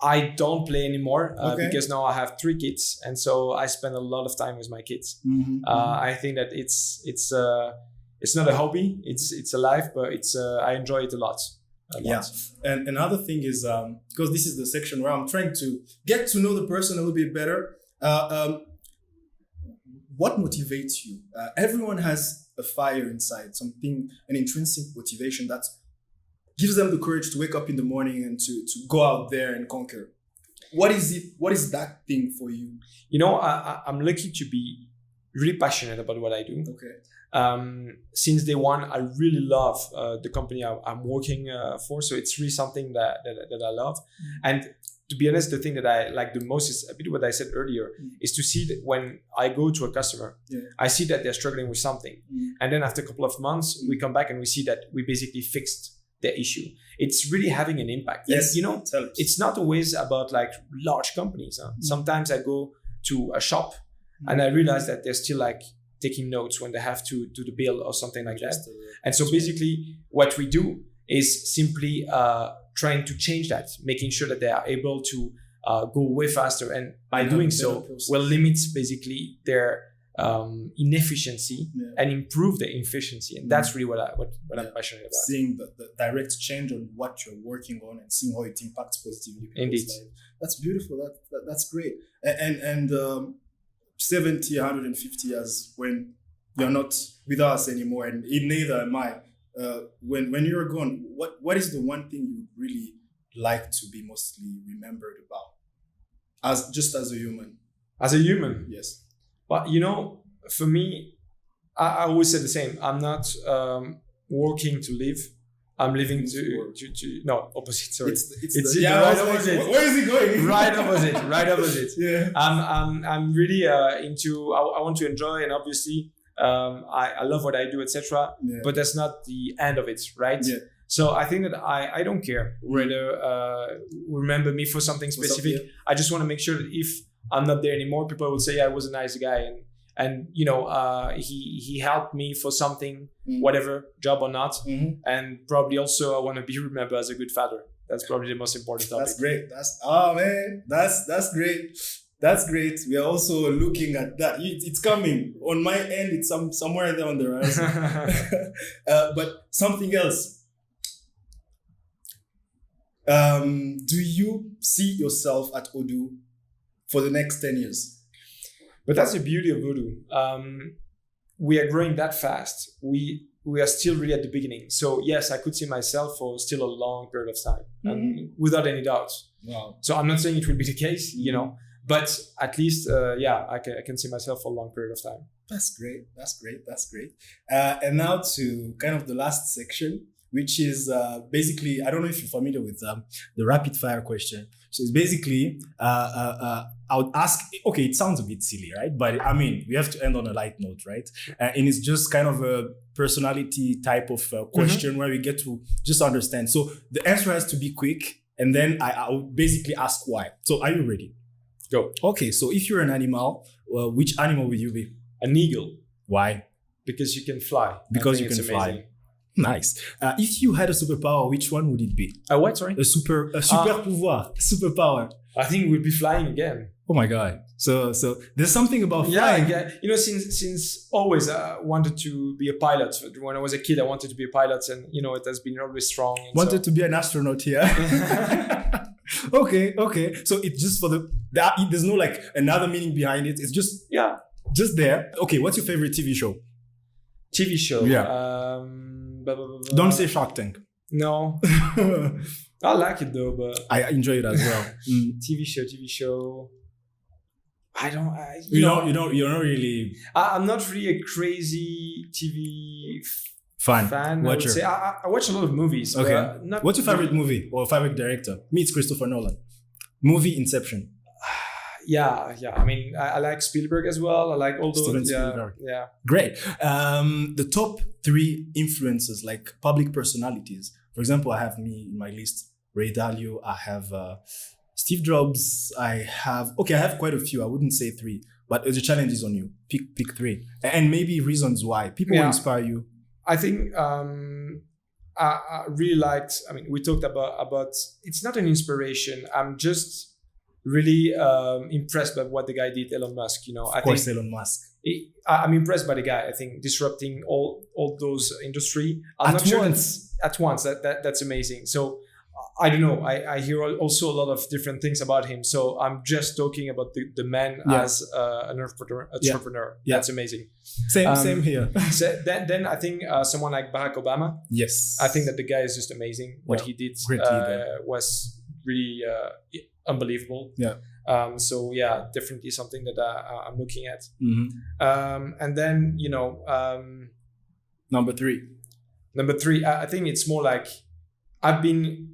[SPEAKER 3] I don't play anymore because now I have 3 kids, and so I spend a lot of time with my kids. I think that it's not a hobby; it's a life, but I enjoy it a lot.
[SPEAKER 2] Yeah, and another thing is because this is the section where I'm trying to get to know the person a little bit better. What motivates you? Everyone has a fire inside, something, an intrinsic motivation that gives them the courage to wake up in the morning and to go out there and conquer. What is it? What is that thing for you?
[SPEAKER 3] I'm lucky to be really passionate about what I do.
[SPEAKER 2] Okay.
[SPEAKER 3] Since day one, I really love the company I'm working for. So it's really something that I love. And to be honest, the thing that I like the most is a bit what I said earlier, is to see that when I go to a customer, I see that they're struggling with something. And then after a couple of months, we come back and we see that we basically fixed the issue. It's really having an impact.
[SPEAKER 2] Yes,
[SPEAKER 3] and, it's not always about like large companies. Sometimes I go to a shop and I realize that they're still like taking notes when they have to do the bill or something like that. And so basically what we do is simply trying to change that, making sure that they are able to go way faster. And by doing so, we'll limit basically their inefficiency and improve the efficiency. And that's really what I'm passionate about.
[SPEAKER 2] Seeing the direct change on what you're working on and seeing how it impacts positively.
[SPEAKER 3] Indeed.
[SPEAKER 2] That's beautiful. That's great. And 70, 150 years when you're not with us anymore, and neither am I. When you're gone, what is the one thing you really like to be mostly remembered about, as a human?
[SPEAKER 3] As a human,
[SPEAKER 2] yes.
[SPEAKER 3] But for me, I always say the same. I'm not working to live. I'm living to no, opposite. Sorry, it's the right opposite.
[SPEAKER 2] Where is it going?
[SPEAKER 3] Right opposite.
[SPEAKER 2] Yeah.
[SPEAKER 3] I'm really into. I want to enjoy, and obviously, I love what I do, etc. Yeah. But that's not the end of it, right? Yeah. So I think that I don't care whether remember me for something specific. I just want to make sure that if I'm not there anymore, people will say, "Yeah, I was a nice guy," and he helped me for something, whatever, job or not, and probably also I want to be remembered as a good father. That's probably the most important topic.
[SPEAKER 2] That's great. That's great. That's great. We are also looking at that. It's coming on my end. It's somewhere there on the horizon. But something else. Do you see yourself at Odoo for the next 10 years?
[SPEAKER 3] But that's the beauty of Odoo. We are growing that fast. We are still really at the beginning. So yes, I could see myself for still a long period of time, and without any doubt. Wow. So I'm not saying it will be the case, but at least, I can see myself for a long period of time.
[SPEAKER 2] That's great. And now to kind of the last section, which is basically, I don't know if you're familiar with the rapid fire question. So it's basically, I would ask, okay, it sounds a bit silly, right? But I mean, we have to end on a light note, right? And it's just kind of a personality type of question where we get to just understand. So the answer has to be quick. And then I would basically ask why. So are you ready?
[SPEAKER 3] Go.
[SPEAKER 2] Okay, so if you're an animal, which animal will you be?
[SPEAKER 3] An eagle.
[SPEAKER 2] Why?
[SPEAKER 3] Because you can fly.
[SPEAKER 2] Because you can fly. Nice. If you had a superpower, which one would it be?
[SPEAKER 3] A what? Sorry.
[SPEAKER 2] A super pouvoir. Superpower.
[SPEAKER 3] I think we'd be flying again.
[SPEAKER 2] Oh my god. So there's something about flying.
[SPEAKER 3] Yeah. Since always I wanted to be a pilot. When I was a kid, I wanted to be a pilot, and it has been always strong.
[SPEAKER 2] Wanted to be an astronaut here. Okay. So it's just for there's no like another meaning behind it. It's just just there. Okay. What's your favorite TV show?
[SPEAKER 3] TV show.
[SPEAKER 2] Yeah. Don't say Shark Tank.
[SPEAKER 3] No. I like it though, but
[SPEAKER 2] I enjoy it as well.
[SPEAKER 3] TV show.
[SPEAKER 2] You're not really.
[SPEAKER 3] I'm not really a crazy TV
[SPEAKER 2] fan. Watcher.
[SPEAKER 3] I watch a lot of movies.
[SPEAKER 2] Okay. What's your favorite movie or favorite director? Me, it's Christopher Nolan. Movie Inception.
[SPEAKER 3] Yeah. I mean, I like Spielberg as well. I like all those.
[SPEAKER 2] Steven Spielberg.
[SPEAKER 3] Yeah.
[SPEAKER 2] Great. The top 3 influencers, like public personalities. For example, I have me in my list. Ray Dalio. I have Steve Jobs. I have quite a few. I wouldn't say 3, but the challenge is on you. Pick 3, and maybe reasons why people will inspire you.
[SPEAKER 3] I think I really liked. I mean, we talked about. It's not an inspiration. I'm just really impressed by what the guy did, Elon Musk. You know,
[SPEAKER 2] Of course, Elon Musk.
[SPEAKER 3] I'm impressed by the guy. I think disrupting all those industry. I'm
[SPEAKER 2] At
[SPEAKER 3] not sure
[SPEAKER 2] once.
[SPEAKER 3] at once. That's amazing. So I don't know. I hear also a lot of different things about him. So I'm just talking about the man as an entrepreneur.
[SPEAKER 2] Yeah.
[SPEAKER 3] That's amazing.
[SPEAKER 2] Same here.
[SPEAKER 3] So then I think someone like Barack Obama.
[SPEAKER 2] Yes.
[SPEAKER 3] I think that the guy is just amazing. What he did
[SPEAKER 2] Great leader.
[SPEAKER 3] was really unbelievable.
[SPEAKER 2] Yeah.
[SPEAKER 3] So yeah, definitely something that I'm looking at.
[SPEAKER 2] Mm-hmm.
[SPEAKER 3] And then
[SPEAKER 2] Number three.
[SPEAKER 3] I think it's more like I've been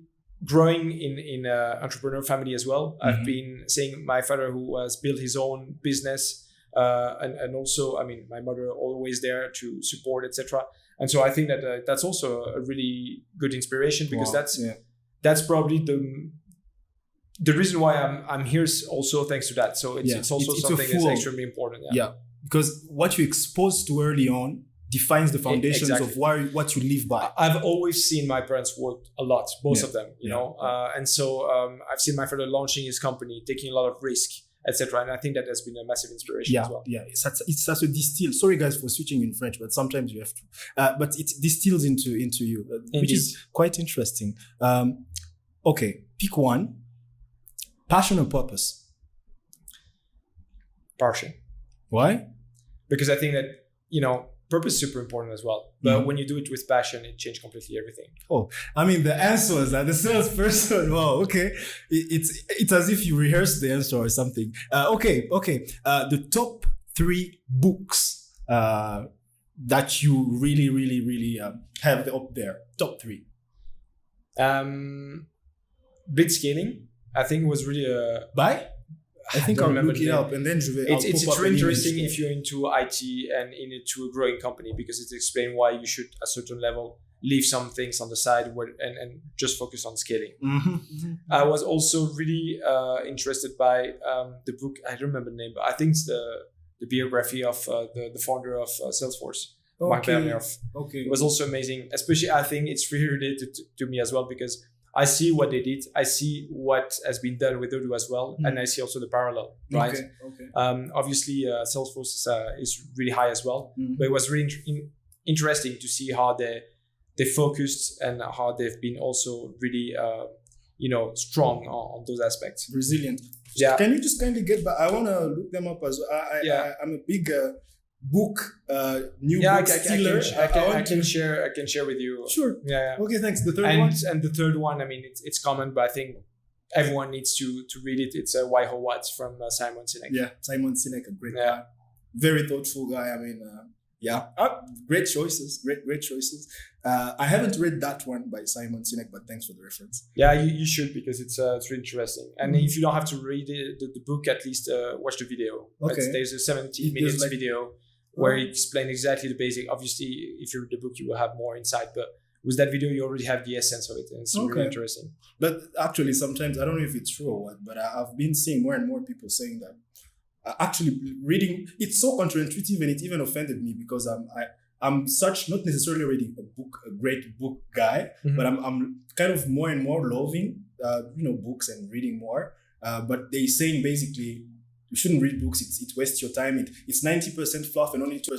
[SPEAKER 3] growing in an entrepreneur family as well. I've been seeing my father who has built his own business, and also, I mean, my mother always there to support, etc. And so I think that that's also a really good inspiration, because that's probably the reason why I'm here is also thanks to that. So it's also something that's extremely important.
[SPEAKER 2] Yeah, because what you exposed to early on defines the foundations of what you live by.
[SPEAKER 3] I've always seen my parents work a lot, both of them, you know, and so I've seen my father launching his company, taking a lot of risk, etc. And I think that has been a massive inspiration as well. Yeah,
[SPEAKER 2] it's such a distill. Sorry guys for switching in French, but sometimes you have to. But it distills into you, which is quite interesting. Okay, pick one. Passion or purpose?
[SPEAKER 3] Passion.
[SPEAKER 2] Why?
[SPEAKER 3] Because I think that, you know, purpose is super important as well. But when you do it with passion, it changes completely everything. Oh,
[SPEAKER 2] I mean, the answers are the salesperson. Wow, okay. It's as if you rehearsed the answer or something. Okay. The top 3 books that you really have up there. Top 3.
[SPEAKER 3] Blitzscaling, I think, was really
[SPEAKER 2] by? I think I'll look it up and then
[SPEAKER 3] it's really interesting if you're into IT and into a growing company, because it explains why you should, at a certain level, leave some things on the side and just focus on scaling. I was also really interested by the book. I don't remember the name, but I think it's the biography of the founder of Salesforce, Mark Bernier.
[SPEAKER 2] Okay.
[SPEAKER 3] It was also amazing. Especially, I think it's really related to me as well, because I see what they did. I see what has been done with Odoo as well. And I see also the parallel, right?
[SPEAKER 2] Okay.
[SPEAKER 3] Obviously, Salesforce is really high as well. But it was really interesting to see how they focused and how they've been also really, strong on those aspects.
[SPEAKER 2] Resilient.
[SPEAKER 3] Yeah.
[SPEAKER 2] Can you just kindly get back? I want to look them up as well. I'm a big... book book stealer.
[SPEAKER 3] I can share with you.
[SPEAKER 2] Sure.
[SPEAKER 3] Yeah.
[SPEAKER 2] Okay, thanks. The third one.
[SPEAKER 3] And the third one, I mean, it's common, but I think everyone needs to read it. It's Why Ho What's from Simon Sinek.
[SPEAKER 2] Yeah, Simon Sinek, a great guy, very thoughtful guy. I mean, great choices. Great choices. I haven't read that one by Simon Sinek, but thanks for the reference.
[SPEAKER 3] Yeah, you should, because it's really interesting. And if you don't have to read the book, at least watch the video.
[SPEAKER 2] Okay.
[SPEAKER 3] There's a 17 minutes video where he explains exactly the basic. Obviously, if you read the book, you will have more insight. But with that video, you already have the essence of it, and it's really interesting.
[SPEAKER 2] But actually, sometimes, I don't know if it's true or what, but I've been seeing more and more people saying that actually reading, it's so counterintuitive, and it even offended me, because I'm such, not necessarily reading a great book guy, but I'm kind of more and more loving, books and reading more. But they're saying basically, you shouldn't read books. It wastes your time. It's 90% fluff and only 2%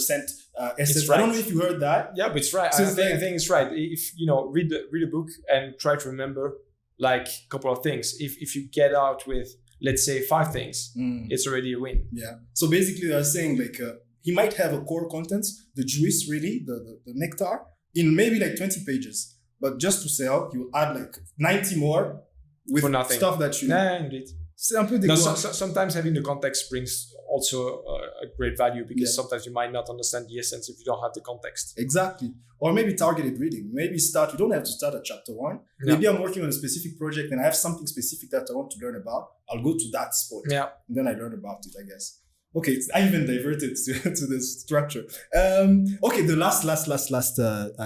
[SPEAKER 2] essence. Right. I don't know if you heard that.
[SPEAKER 3] Yeah, but it's right. So I think it's right. If read a book and try to remember like a couple of things. If you get out with, let's say, 5 things, it's already a win.
[SPEAKER 2] Yeah. So basically, they're saying like he might have a core contents, the juice, really, the nectar, in maybe like 20 pages, but just to sell, he will add like 90 more with stuff that you.
[SPEAKER 3] Yeah, indeed. Sometimes having the context brings also a great value, because sometimes you might not understand the essence if you don't have the context.
[SPEAKER 2] Exactly. Or maybe targeted reading. Maybe you don't have to start at chapter 1. Maybe I'm working on a specific project and I have something specific that I want to learn about. I'll go to that spot.
[SPEAKER 3] Yeah.
[SPEAKER 2] And then I learn about it, I guess. Okay, I even diverted to the structure. Okay, the last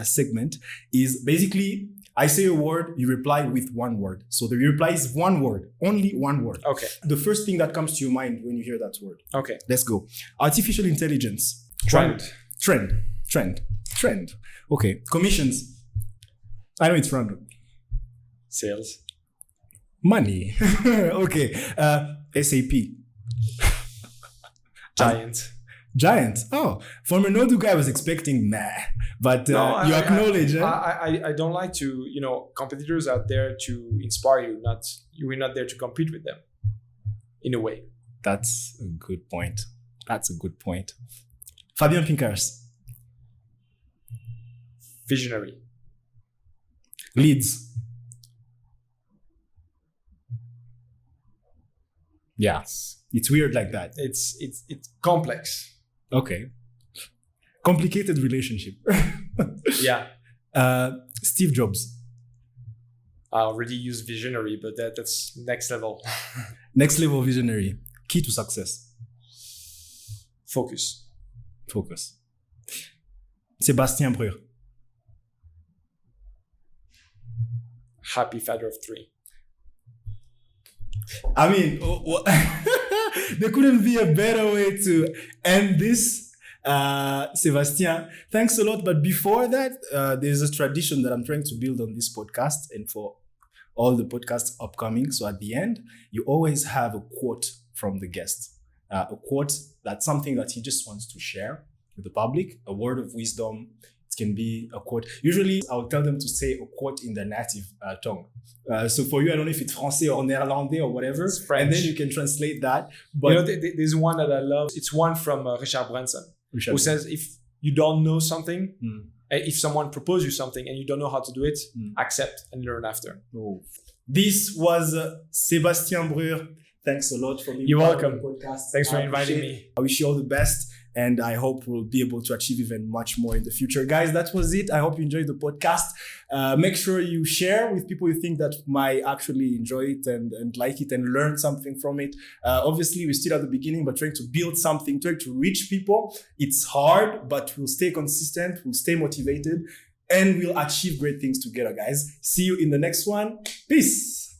[SPEAKER 2] segment is basically, I say a word, you reply with one word. So the reply is one word, only one word.
[SPEAKER 3] Okay.
[SPEAKER 2] The first thing that comes to your mind when you hear that word.
[SPEAKER 3] Okay.
[SPEAKER 2] Let's go. Artificial intelligence.
[SPEAKER 3] Trend.
[SPEAKER 2] Okay. Commissions. I know it's random.
[SPEAKER 3] Sales.
[SPEAKER 2] Money. Okay. SAP. Giant. Oh, from an Odoo guy, I was expecting but you acknowledge.
[SPEAKER 3] I don't like to, competitors are there to inspire you, we're not there to compete with them in a way.
[SPEAKER 2] That's a good point. Fabien Pinkers.
[SPEAKER 3] Visionary.
[SPEAKER 2] Leads. Yeah, it's weird like that.
[SPEAKER 3] It's complex.
[SPEAKER 2] Okay. Complicated relationship.
[SPEAKER 3] Yeah.
[SPEAKER 2] Steve Jobs.
[SPEAKER 3] I already use visionary, but that's next level.
[SPEAKER 2] Next level visionary. Key to success.
[SPEAKER 3] Focus.
[SPEAKER 2] Sébastien Bruyr.
[SPEAKER 3] Happy father of 3.
[SPEAKER 2] I mean, there couldn't be a better way to end this. Sébastien, thanks a lot. But before that, there's a tradition that I'm trying to build on this podcast and for all the podcasts upcoming. So at the end, you always have a quote from the guest. A quote that's something that he just wants to share with the public, a word of wisdom. It can be a quote. Usually, I'll tell them to say a quote in their native tongue. So for you, I don't know if it's Français or Néerlandais or whatever.
[SPEAKER 3] It's French.
[SPEAKER 2] And then you can translate that. But
[SPEAKER 3] there's one that I love. It's one from Richard Branson, who says, if you don't know something, if someone proposes you something and you don't know how to do it, accept and learn after.
[SPEAKER 2] Oh. This was Sébastien Bruyr. Thanks a lot for being
[SPEAKER 3] You're
[SPEAKER 2] part
[SPEAKER 3] welcome.
[SPEAKER 2] of the podcast.
[SPEAKER 3] Thanks for inviting me.
[SPEAKER 2] I wish you all the best. And I hope we'll be able to achieve even much more in the future. Guys, that was it. I hope you enjoyed the podcast. Make sure you share with people you think that might actually enjoy it and like it and learn something from it. Obviously, we're still at the beginning, but trying to build something, trying to reach people. It's hard, but we'll stay consistent. We'll stay motivated and we'll achieve great things together, guys. See you in the next one. Peace.